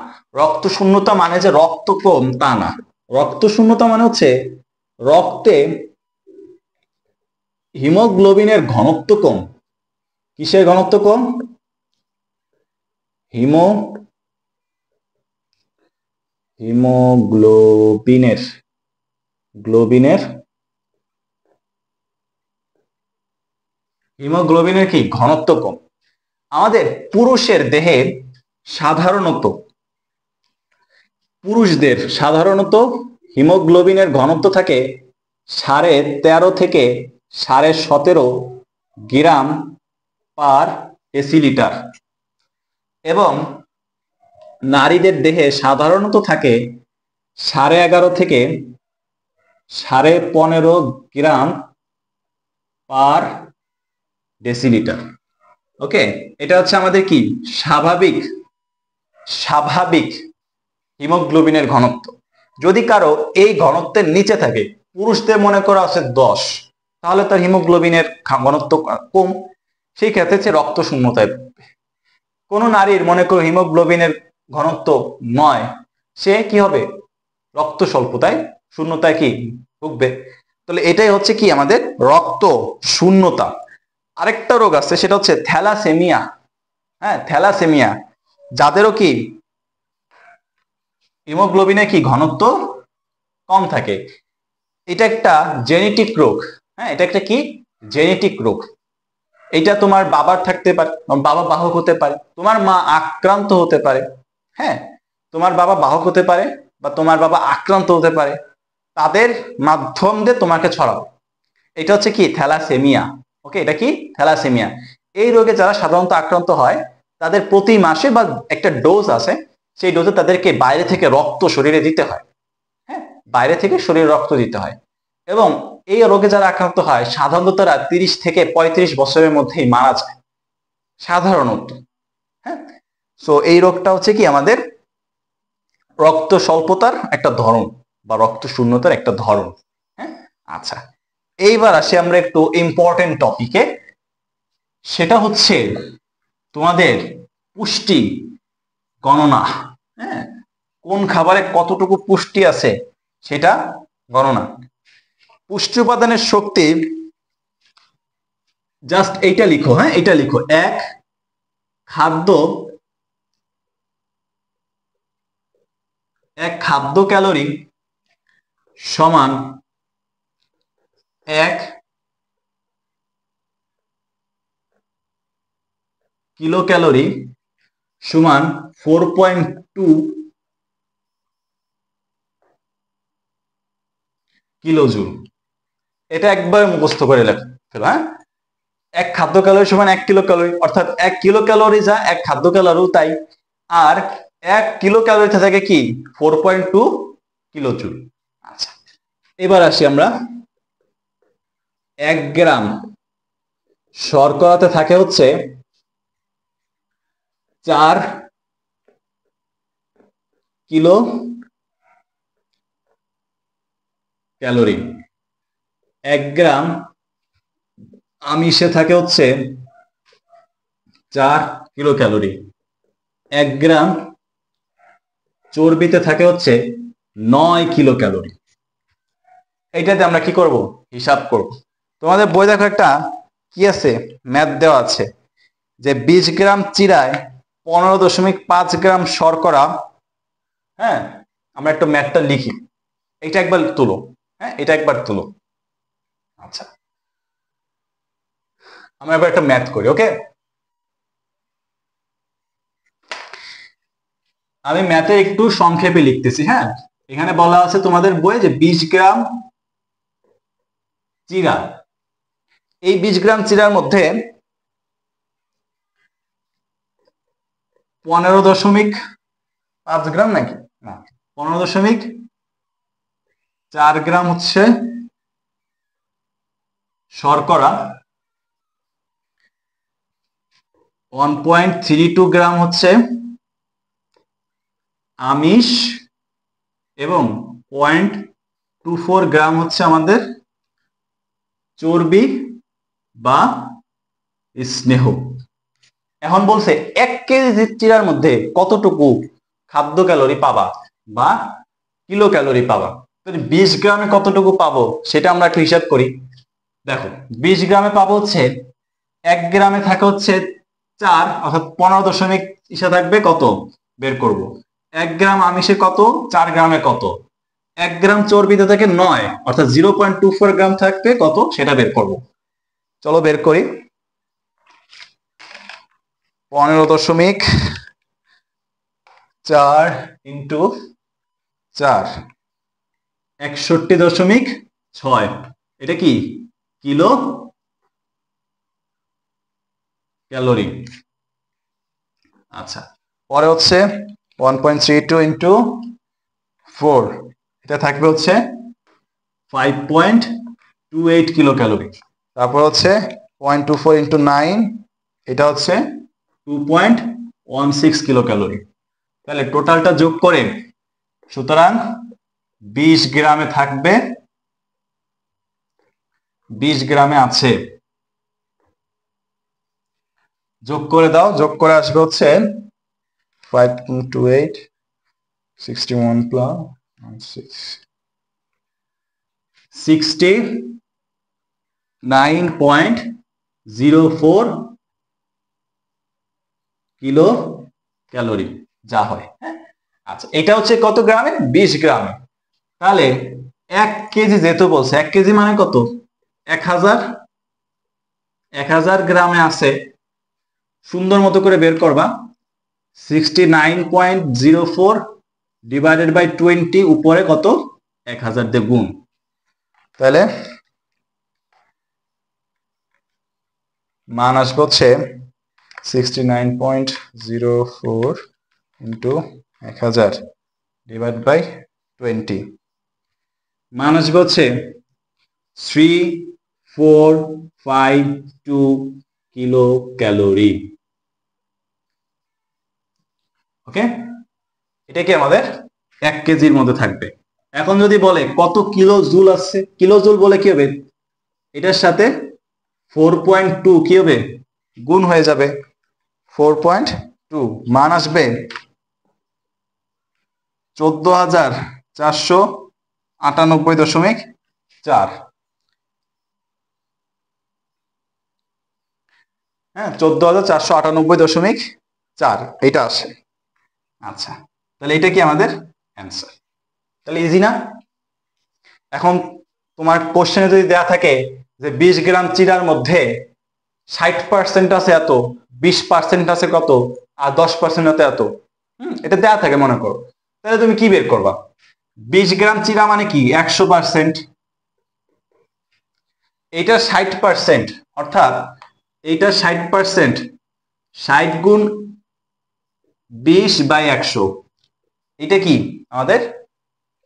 রক্ত শূন্যতা মানে যে রক্ত কম তা না। রক্ত শূন্যতা মানে হচ্ছে রক্তে হিমোগ্লোবিনের ঘনত্ব কম। কিসের ঘনত্ব কম? হিমোগ্লোবিনের হিমোগ্লোবিনের কি ঘনত্ব কম। আমাদের পুরুষের দেহে সাধারণত হিমোগ্লোবিনের ঘনত্ব থাকে 13.5 থেকে 17.5 গ্রাম পার ডেসিলিটার, এবং নারীদের দেহে সাধারণত থাকে 11.5 থেকে 15.5 গ্রাম পার ডেসিলিটার। ওকে, এটা হচ্ছে আমাদের কি স্বাভাবিক হিমোগ্লোবিনের ঘনত্ব। যদি কারো এই ঘনত্বের নিচে থাকে, পুরুষদের মনে করা আছে 10, তাহলে তার হিমোগ্লোবিনের ঘনত্ব কম, সেই ক্ষেত্রে সে রক্ত শূন্যতায় ভুগবে। কোন নারীর মনে করো হিমোগ্লোবিনের ঘনত্ব 9, সে কি হবে? রক্ত স্বল্পতায়, শূন্যতায় কি ভুগবে। তাহলে এটাই হচ্ছে কি আমাদের রক্ত শূন্যতা। আরেকটা রোগ আছে, সেটা হচ্ছে থ্যালাসেমিয়া। হ্যাঁ, থ্যালাসেমিয়া, যাদেরও কি হিমোগ্লোবিনে কি ঘনত্ব কম থাকে। এটা একটা জেনেটিক রোগ। হ্যাঁ, এটা একটা কি জেনেটিক রোগ। এটা তোমার বাবার থাকতে পারে, বাবা বাহক হতে পারে, তোমার মা আক্রান্ত হতে পারে। হ্যাঁ, তোমার বাবা বাহক হতে পারে বা তোমার বাবা আক্রান্ত হতে পারে, তাদের মাধ্যম দিয়ে তোমাকে ছড়াবে। এটা হচ্ছে কি থ্যালাসেমিয়া। ওকে, এটা কি থ্যালাসেমিয়া। এই রোগে যারা সাধারণত আক্রান্ত হয় তাদের প্রতি মাসে বা একটা ডোজ আছে, সেই ডোজে তাদেরকে বাইরে থেকে রক্ত শরীরে দিতে হয়। হ্যাঁ, বাইরে থেকে শরীরে রক্ত দিতে হয়। এবং এই রোগে যারা আক্রান্ত হয় সাধারণত তারা 30 থেকে 35 বছরের মধ্যেই মারা যায় সাধারণত। হ্যাঁ, সো এই রোগটা হচ্ছে কি আমাদের রক্ত স্বল্পতার একটা ধরন বা রক্ত শূন্যতার একটা ধরন। হ্যাঁ, আচ্ছা, এইবার আসি আমরা একটু ইম্পর্টেন্ট টপিকে, সেটা হচ্ছে তোমাদের পুষ্টি গণনা। হ্যাঁ, কোন খাবারে কতটুকু পুষ্টি আছে সেটা গণনা। পুষ্টি উপাদানের শক্তি, জাস্ট এইটা লিখো। হ্যাঁ, এটা লিখো, এক খাদ্য ক্যালোরি সমান 1 কিলো ক্যালোরি সমান 4.2 কিলো জুল। এটা একবার মুখস্থ করে ফেলো। হ্যাঁ, 1 খাদ্য ক্যালোরি সমান 1 কিলো ক্যালোরি, অর্থাৎ 1 কিলো ক্যালোরি যা 1 খাদ্য ক্যালোরি তাই। আর 1 কিলো ক্যালোরিতে থাকে কি 4.2 কিলো জুল। আচ্ছা, এবার আসি আমরা 1 গ্রাম শর্করাতে থাকে হচ্ছে 4 কিলো ক্যালোরি। 1 গ্রাম আমিষে থাকে হচ্ছে 4 কিলো ক্যালোরি। 1 গ্রাম চর্বিতে থাকে হচ্ছে 9 কিলো ক্যালোরি। এইটাতে আমরা কি করব? হিসাব করব। তোমাদের বই দেখো একটা কি আছে, ম্যাথ দেওয়া আছে যে 20 গ্রাম চিরায় 15.5 গ্রাম শর্করা। হ্যাঁ, আমরা একটু ম্যাথটা লিখি, এটা একবার তুলো। হ্যাঁ, এটা একবার তুলো। আচ্ছা, আমরা এবার একটা ম্যাথ করি। ওকে, আমি ম্যাথে একটু সংক্ষেপে লিখতেছি। হ্যাঁ, এখানে বলা আছে তোমাদের বইয়ে যে 20 গ্রাম চিরা, এই 20 গ্রাম চিরার মধ্যে 15.5 গ্রাম নাকি না 15.4 গ্রাম হচ্ছে শর্করা, 1.32 গ্রাম হচ্ছে আমিষ এবং 0.24 গ্রাম হচ্ছে আমাদের চর্বি বা স্নেহ। এখন বলছে 1 কেজি চিরার মধ্যে কতটুকু খাদ্য ক্যালোরি পাবা বা কিলো ক্যালোরি পাবা। 20 গ্রামে কতটুকু পাবো সেটা আমরা একটু হিসাব করি। দেখো, 20 গ্রামে পাবো হচ্ছে 1 গ্রামে থাকে হচ্ছে 4, অর্থাৎ 15 ইসা থাকবে কত বের করব। 1 গ্রাম আমিষে কত, 4 গ্রামে কত, 1 গ্রাম চর্বিতে থাকে 9, অর্থাৎ 0.24 গ্রাম থাকবে কত সেটা বের করব। চলো বের করি। 15.4 ইন্টু 4, 61.6, এটা কি কিলো ক্যালোরি। আচ্ছা, পরে হচ্ছে 1.32 ইন্টু 4, এটা থাকবে হচ্ছে 5.28 কিলো ক্যালোরি। তারপর হচ্ছে 0.24 ইন্টু 9, এটা হচ্ছে 2.16 কিলো ক্যালোরি। তাহলে টোটালটা যোগ করে, সুতরাং 20 গ্রামে থাকবে, 20 গ্রামে আছে, যোগ করে দাও, যোগ করে আসবে হচ্ছে 5.28 61 প্লাস 69.04 কিলো ক্যালোরি যা হয়। হ্যাঁ, আচ্ছা, এটা হচ্ছে কত গ্রামে, 20 গ্রামে। তাহলে 1 কেজি যেহেতু বলছে, 1 কেজি মানে কত, 1000 গ্রামে আছে। সুন্দর মতো করে বের করবা, 69.04 ডিভাইডেড বাই 20, উপরে কত 1000 দিয়ে গুণ। তাহলে মান আসবে হচ্ছে 69.04 ইন্টু 1000 ডিভাইড বাই 20, মান আসবে হচ্ছে 3452 কিলো ক্যালোরি। ওকে, এটা কি আমাদের 1 কেজির মধ্যে থাকবে। এখন যদি বলে কত কিলো জুল আছে, কিলো জুল বলে কি হবে, এটার সাথে 4.2 কি হবে গুণ হয়ে যাবে, 4.2, মান আসবে 14,498.4। হ্যাঁ, 14,498.4 এটা আসে। আচ্ছা, তাহলে এটা কি আমাদের অ্যান্সার। তাহলে ইজি না। এখন তোমার কোশ্চেনে যদি দেয়া থাকে যে 20 গ্রাম চিরার মধ্যে 60% আছে এত, 20% আছে কত, আর 10% আছে এত, এটা দেয়া থাকে মনে করো, তাহলে তুমি কি বের করবা। 20 গ্রাম চিরা মানে কি 100%, এইটা 60%, অর্থাৎ এইটা 60%, 60 গুণ 20 বাই 100, এটা কি আমাদের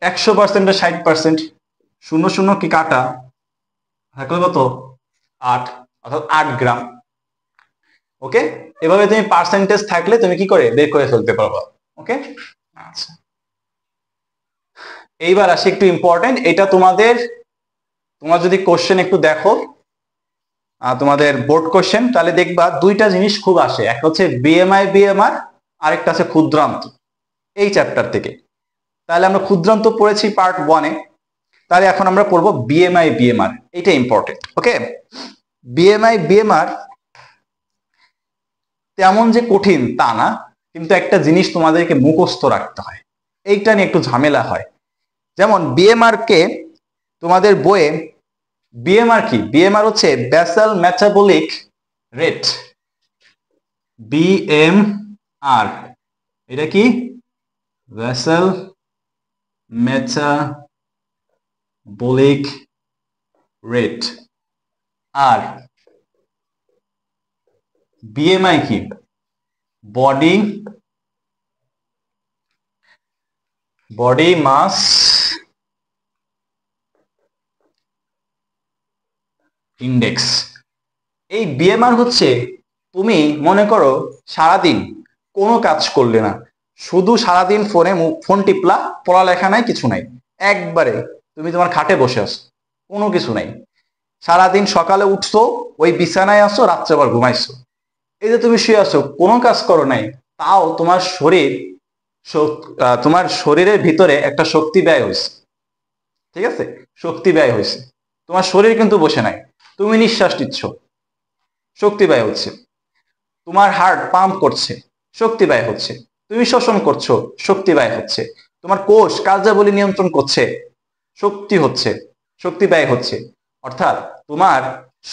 100%, 60%, শূন্য শূন্য কি কাটা থাকলে কত 8, অর্থাৎ 8 গ্রাম। ওকে, এভাবে তুমি পার্সেন্টেজ থাকলে তুমি কি করে বের করে ফেলতে পারবা। ওকে, আচ্ছা, এইবার আসি একটু ইম্পর্টেন্ট, এটা তোমার যদি কোশ্চেন একটু দেখো, তোমাদের বোর্ড কোশ্চেন, তাহলে দেখবা দুইটা জিনিস খুব আসে, এক হচ্ছে বিএমআই বিএমআর, আরেকটা আছে ক্ষুদ্রান্ত, এই চ্যাপ্টার থেকে। তাহলে আমরা ক্ষুদ্রান্ত পড়েছি পার্ট 1-এ, তাহলে এখন আমরা পড়বো বিএমআই বিএমআর, এটা ইম্পর্টেন্ট। ওকে, বিএমআই বিএমআর তেমন যে কঠিন তা না, কিন্তু একটা জিনিস তোমাদেরকে মুখস্থ রাখতে হয়, এইটা নিয়ে একটু ঝামেলা হয়। যেমন বিএমআর কে তোমাদের বইয়ে বিএমআর কি? বিএমআর হচ্ছে বেসাল মেটাবলিক রেট। বিএমআর এটা কি? Basal metabolic rate. আর বিএমআই কি? Body mass index. এই বিএমআর হচ্ছে, তুমি মনে করো সারাদিন কোনো কাজ করলে না, শুধু সারাদিন ফোন টিপলা, পড়ালেখা নাই, কিছু নাই, একবারে তুমি তোমার খাটে বসে আছো, কোনো কিছু নাই, সারাদিন সকালে উঠছো, ওই বিছানায় আসো, রাত্রে আবার ঘুমাইছো, এই যে তুমি শুয়ে আছো, কোনো কাজ করো নাই, তাও তোমার শরীরের ভিতরে একটা শক্তি ব্যয় হয়েছে। ঠিক আছে, শক্তি ব্যয় হয়েছে, তোমার শরীর কিন্তু বসে নাই, তুমি নিঃশ্বাস নিচ্ছ, শক্তি ব্যয় হচ্ছে, তোমার হার্ট পাম্প করছে, শক্তি ব্যয় হচ্ছে, তুমি শোষণ করছো, শক্তি ব্যয় হচ্ছে, তোমার কোষ কার্যাবলী নিয়ন্ত্রণ করছে, শক্তি ব্যয় হচ্ছে। অর্থাৎ তোমার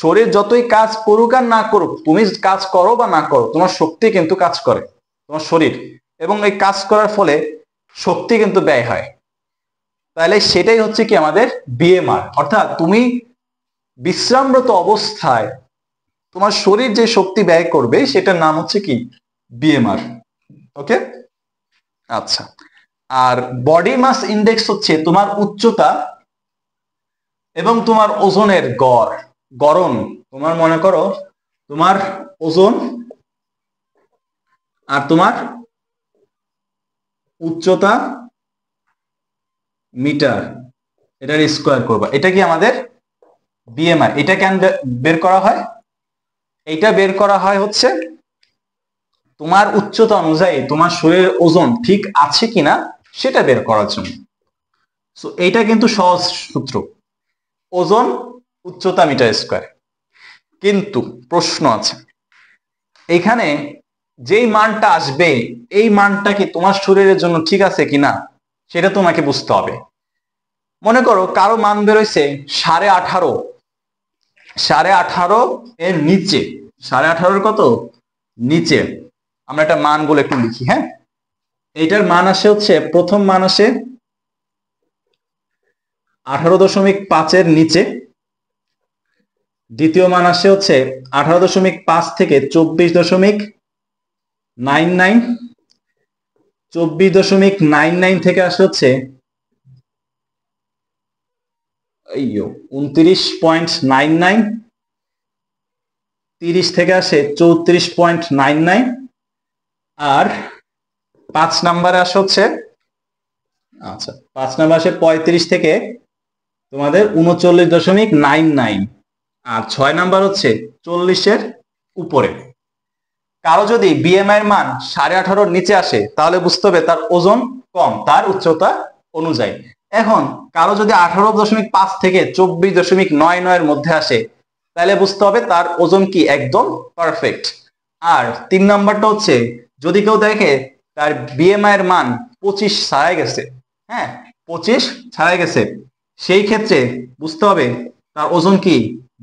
শরীর যতই কাজ করুক আর না করুক, তুমি কাজ করো বা না করো, তোমার শক্তি কিন্তু কাজ করে, তোমার শরীর, এবং এই কাজ করার ফলে শক্তি কিন্তু ব্যয় হয়। তাহলে সেটাই হচ্ছে কি আমাদের বিএমআর। অর্থাৎ তুমি বিশ্রামরত অবস্থায় তোমার শরীর যে শক্তি ব্যয় করবে সেটার নাম হচ্ছে কি? বিএমআর। ওকে, আচ্ছা। আর বডি মাস ইন্ডেক্স হচ্ছে তোমার উচ্চতা এবং তোমার ওজনের গড়ন। তোমার মনে করো তোমার ওজন আর তোমার উচ্চতা মিটার, এটার স্কোয়ার করবা, এটা কি আমাদের বিএমআই। এটা কেন বের করা হয়? এটা বের করা হয় হচ্ছে তোমার উচ্চতা অনুযায়ী তোমার শরীরের ওজন ঠিক আছে কিনা সেটা বের করার জন্য। সো এইটা কিন্তু সহজ সূত্র, ওজন উচ্চতা মিটার স্কোয়ার। কিন্তু প্রশ্ন আছে, এখানে যেই মানটা আসবে এই মানটা কি তোমার শরীরের জন্য ঠিক আছে কিনা সেটা তোমাকে বুঝতে হবে। মনে করো কারো মান বেরোইছে 18.5, 18.5 এর নিচে, 18.5 কত নিচে, আমরা একটা মানগুলো একটু লিখি। হ্যাঁ, এইটার মান আসে হচ্ছে, প্রথম মান আসে 18.5 এর নিচে, দ্বিতীয় মান আসে হচ্ছে 18.5 থেকে 24.99, 24.99 থেকে আসে হচ্ছে 29.99, 30 থেকে আসে 34.99, আর 5 নাম্বারে আসে হচ্ছে, আচ্ছা 5 নাম্বার আসে 35 থেকে তোমাদের 39.99, আর 6 নাম্বার হচ্ছে 40-এর উপরে। কারো যদি বিএমআই এর মান 18.5 নিচে আসে তাহলে বুঝতে হবে তার ওজন কম তার উচ্চতা অনুযায়ী। এখন কারো যদি 18.5 থেকে 24.99 এর মধ্যে আসে তাহলে বুঝতে হবে তার ওজন কি একদম পারফেক্ট। আর 3 নাম্বারটা হচ্ছে, যদি কেউ দেখে তার বিএমআই এর মান 25 ছাড়াই গেছে, হ্যাঁ 25 ছাড়াই গেছে, সেই ক্ষেত্রে বুঝতে হবে তার ওজন কি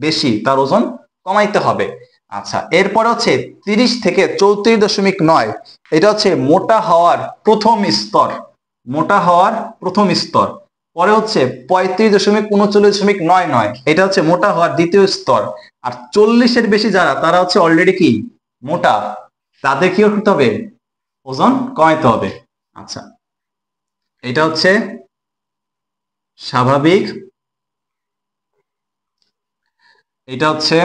বেশি, তার ওজন কমাইতে হবে। আচ্ছা, এরপরে হচ্ছে 30 থেকে 34.9, এটা হচ্ছে মোটা হওয়ার প্রথম স্তর, মোটা হওয়ার প্রথম স্তর। পরে হচ্ছে 35.39.99, এটা হচ্ছে মোটা হওয়ার দ্বিতীয় স্তর। আর 40-এর বেশি যারা, তারা হচ্ছে অলরেডি কি মোটা, তাদের কি করতে হবে? ওজন কমাইতে হবে। আচ্ছা, এটা হচ্ছে স্বাভাবিক, এটা হচ্ছে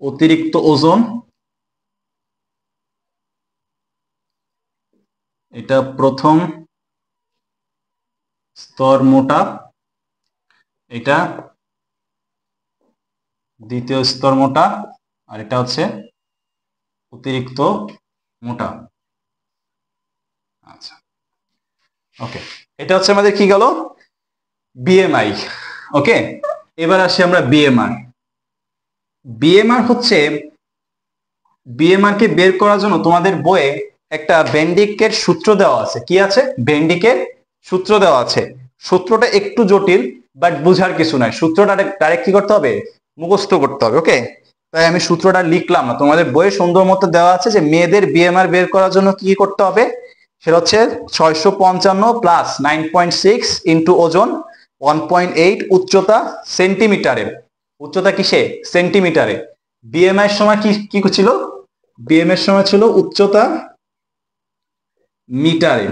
অতিরিক্ত ওজন, এটা প্রথম স্তর মোটা, এটা দ্বিতীয় স্তর মোটা, আর এটা হচ্ছে অতিরিক্ত মোটা। আচ্ছা, ওকে, এটা হচ্ছে আমাদের কি গেল বিএমআই। ওকে, এবার আসি আমরা বিএমআর। বিএমআর হচ্ছে, বিএমআর কে বের করার জন্য তোমাদের বইয়ে একটা ভেন্ডিকের সূত্র দেওয়া আছে। কি আছে? ভেন্ডিকের সূত্র দেওয়া আছে। সূত্রটা একটু জটিল, বাট বুঝার কিছু নাই। সূত্রটা ডাইরেক্ট কি করতে হবে, মুখস্থ করতে হবে। ওকে, তাই আমি সূত্রটা লিখলাম না, তোমাদের বইয়ে সুন্দর মতো দেওয়া আছে যে মেয়েদের বিএমআর বের করার জন্য কি করতে হবে, সেটা হচ্ছে 655 প্লাস 9.6 ইন্টু ওজন 1.8, উচ্চতা সেন্টিমিটারে, উচ্চতা কিসে, সেন্টিমিটারে। বিএমআই এর সময় কি কি ছিল, বিএমআই এর সময় ছিল উচ্চতা মিটারে,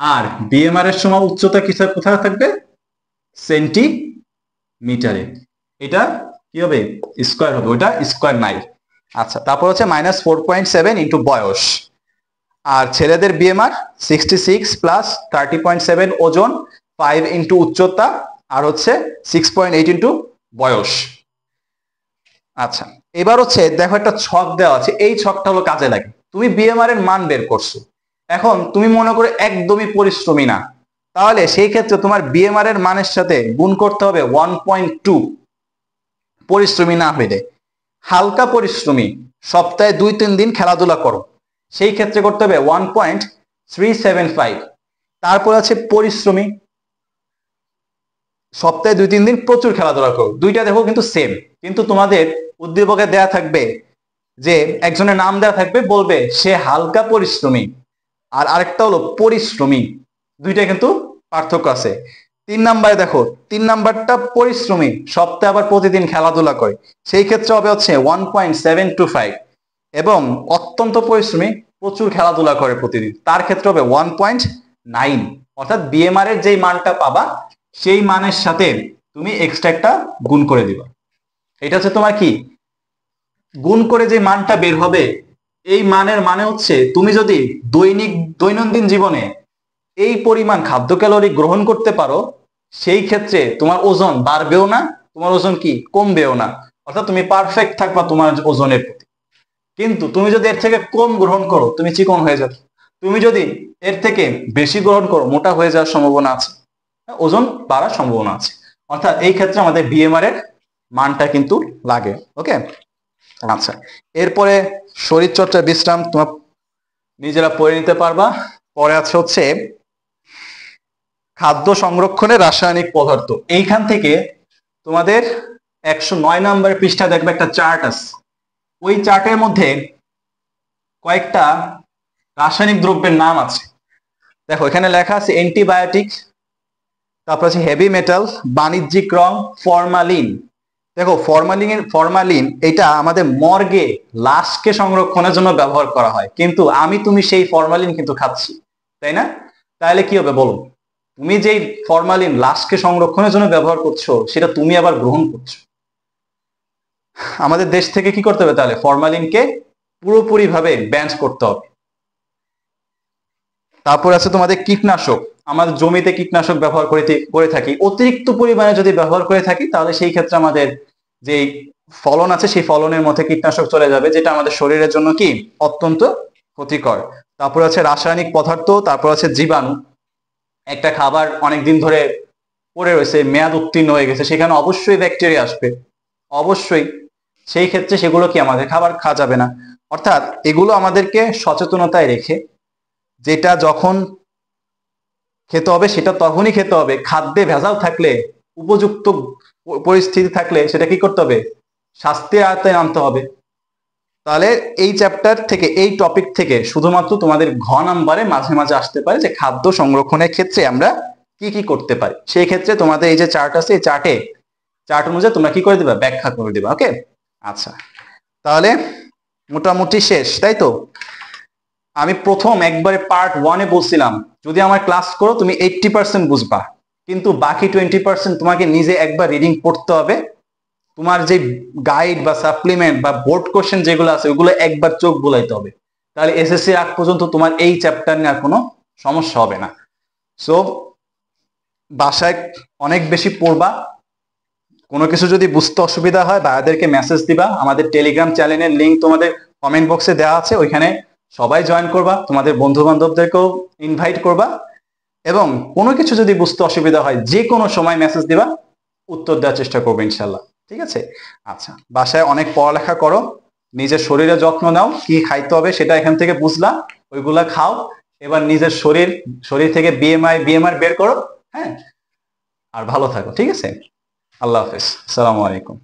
আর বিএমআর এর সময় উচ্চতা কোথায় থাকবে, সেন্টিমিটারে। এটা কি হবে, স্কয়ার হবে, ওটা স্কয়ার নাই। আচ্ছা, তারপর হচ্ছে -4.7 ইন্টু বয়স। আর ছেলেদের বিএমআর 66 প্লাস 30.7 ওজন 5 ইন্টু উচ্চতা আর হচ্ছে 6.8 ইন্টু বয়স। আচ্ছা, এবার হচ্ছে দেখো একটা ছক দেওয়া আছে, এই ছকটা হলো কাজে লাগে। তুমি বিএমআর এর মান বের করছো, এখন তুমি মনে করো একদমই পরিশ্রমী না, তাহলে সেই ক্ষেত্রে তোমার বিএমআর এর মানের সাথে গুণ করতে হবে 1.2। পরিশ্রমী না হইলে, হালকা পরিশ্রমী, সপ্তাহে 2-3 দিন খেলাধুলা করো, সেই ক্ষেত্রে করতে হবে 1.375। তারপর আছে পরিশ্রমী, সপ্তাহে 2-3 দিন প্রচুর খেলাধুলা করো। দুইটা দেখো কিন্তু সেম, কিন্তু তোমাদের উদ্দীপকে দেয়া থাকবে যে একজনের নাম দেওয়া থাকবে, বলবে সে হালকা পরিশ্রমী, আর আরেকটা হলো পরিশ্রমী, দুইটা কিন্তু পার্থক্য আছে। 3 নাম্বারে দেখো, 3 নাম্বারটা পরিশ্রমী, সপ্তাহে আবার প্রতিদিন খেলাধুলা করে, সেই ক্ষেত্রে হবে হচ্ছে 1.725। এবং অত্যন্ত পরিশ্রমী, প্রচুর খেলাধুলা করে প্রতিদিন, তার ক্ষেত্রে হবে 1.9। অর্থাৎ বিএমআর এর যেই মানটা পাবা সেই মানের সাথে তুমি এক্সট্রা একটা গুণ করে দিবা। এটা হচ্ছে তোমার কি, গুণ করে যে মানটা বের হবে, এই মানের মানে হচ্ছে তুমি যদি দৈনন্দিন জীবনে এই পরিমাণ খাদ্য ক্যালোরি গ্রহণ করতে পারো, সেই ক্ষেত্রে তোমার ওজন বাড়বেও না, তোমার ওজন কি কমবেও না, অর্থাৎ তুমি পারফেক্ট থাকবা তোমার ওজনের প্রতি। কিন্তু তুমি যদি এর থেকে কম গ্রহণ করো, তুমি চিকন হয়ে যাবে। তুমি যদি এর থেকে বেশি গ্রহণ করো, মোটা হয়ে যাওয়ার সম্ভাবনা আছে, ওজন বাড়ার সম্ভাবনা আছে। অর্থাৎ এই ক্ষেত্রে আমাদের বিএমআর এর মানটা কিন্তু লাগে। ওকে, আচ্ছা, এরপরে শরীর চর্চা বিশ্রাম তোমার নিজেরা পড়ে নিতে পারবা। পরে আছে হচ্ছে খাদ্য সংরক্ষণে রাসায়নিক পদার্থ। এইখান থেকে তোমাদের 109 নম্বর পৃষ্ঠা দেখবে একটা চার্ট আছে, ওই চার্টের মধ্যে কয়েকটা রাসায়নিক দ্রব্যের নাম আছে। দেখো এখানে লেখা আছে অ্যান্টিবায়োটিক, তারপর আছে হেভি মেটাল, বাণিজ্যিক রং, ফরমালিন। দেখো ফরমালিন এটা আমাদের মর্গে লাশকে সংরক্ষণের জন্য ব্যবহার করা হয়, কিন্তু আমি তুমি সেই ফরমালিন কিন্তু খাচ্ছি, তাই না? তাহলে কি হবে বলো, তুমি যেই ফরমালিন লাশকে সংরক্ষণের জন্য ব্যবহার করছো, সেটা তুমি আবার গ্রহণ করছো। আমাদের দেশ থেকে কি করতে হবে তাহলে, ফরমালিনকে পুরোপুরি ভাবে ব্যান করতে হবে। তারপর আছে তোমাদের কীটনাশক। আমাদের জমিতে কীটনাশক ব্যবহার করে থাকি, অতিরিক্ত পরিমাণে যদি ব্যবহার করে থাকি, তাহলে সেই ক্ষেত্রে আমাদের যে ফলন আছে সেই ফলনের মধ্যে কীটনাশক চলে যাবে, যেটা আমাদের শরীরের জন্য কি অত্যন্ত ক্ষতিকর। তারপর আছে রাসায়নিক পদার্থ, তারপর আছে জীবাণু। একটা খাবার অনেকদিন ধরে পড়ে রয়েছে, মেয়াদ উত্তীর্ণ হয়ে গেছে, সেখানে অবশ্যই ব্যাকটেরিয়া আসবে, অবশ্যই। সেই ক্ষেত্রে সেগুলো কি আমাদের খাবার খাওয়া যাবে না। অর্থাৎ এগুলো আমাদেরকে সচেতনতায় রেখে, যেটা যখন খেতে হবে সেটা তখনই খেতে হবে। খাদ্যে ভেজাল থাকলে, উপযুক্ত পরিস্থিতি থাকলে সেটা কি করতে হবে, শাস্তির আওতায় আনতে হবে। তাহলে এই চ্যাপ্টার থেকে, এই টপিক থেকে শুধুমাত্র তোমাদের ঘ নাম্বারে মাঝে মাঝে আসতে পারে যে খাদ্য সংরক্ষণের ক্ষেত্রে আমরা কি কি করতে পারি। সেই ক্ষেত্রে তোমাদের এই যে চার্ট আছে, এই চার্ট অনুযায়ী তোমরা কি করে দিবা, ব্যাখ্যা করে দিবা। ওকে, আচ্ছা, তাহলে মোটামুটি শেষ, তাই তো? আমি প্রথম একবারে পার্ট 1-এ বলছিলাম যদি আমার ক্লাস করো তুমি 80% বুঝবা, কিন্তু বাকি 20% তোমাকে নিজে একবার রিডিং পড়তে হবে। তোমার যে গাইড বা সাপ্লিমেন্ট বা বোর্ড কোশ্চেন যেগুলো আছে, ওগুলো একবার চোখ বুলাইতে হবে, তাহলে এসএসসি আগ পর্যন্ত তোমার এই চ্যাপ্টার নিয়ে আর কোনো সমস্যা হবে না। সো বাসায় অনেক বেশি পড়বা, কোনো কিছু যদি বুঝতে অসুবিধা হয় ভাইয়াদেরকে মেসেজ দিবা। আমাদের টেলিগ্রাম চ্যানেলের লিঙ্ক তোমাদের কমেন্ট বক্সে দেওয়া আছে, ওইখানে সবাই জয়েন করবা, তোমাদের বন্ধু বান্ধবদেরকেও ইনভাইট করবা, এবং কোনো কিছু যদি বুঝতে অসুবিধা হয় যে কোনো সময় মেসেজ দিবা, উত্তর দেওয়ার চেষ্টা করবো ইনশাল্লাহ। ঠিক আছে? আচ্ছা, বাসায় অনেক পড়ালেখা করো, নিজের শরীরে যত্ন নাও, কি খাইতে হবে সেটা এখান থেকে বুঝলা, ওইগুলা খাও, এবার নিজের শরীর শরীর থেকে বিএমআই বের করো, হ্যাঁ, আর ভালো থাকো, ঠিক আছে? আল্লাহ হাফেজ, আসসালামু আলাইকুম।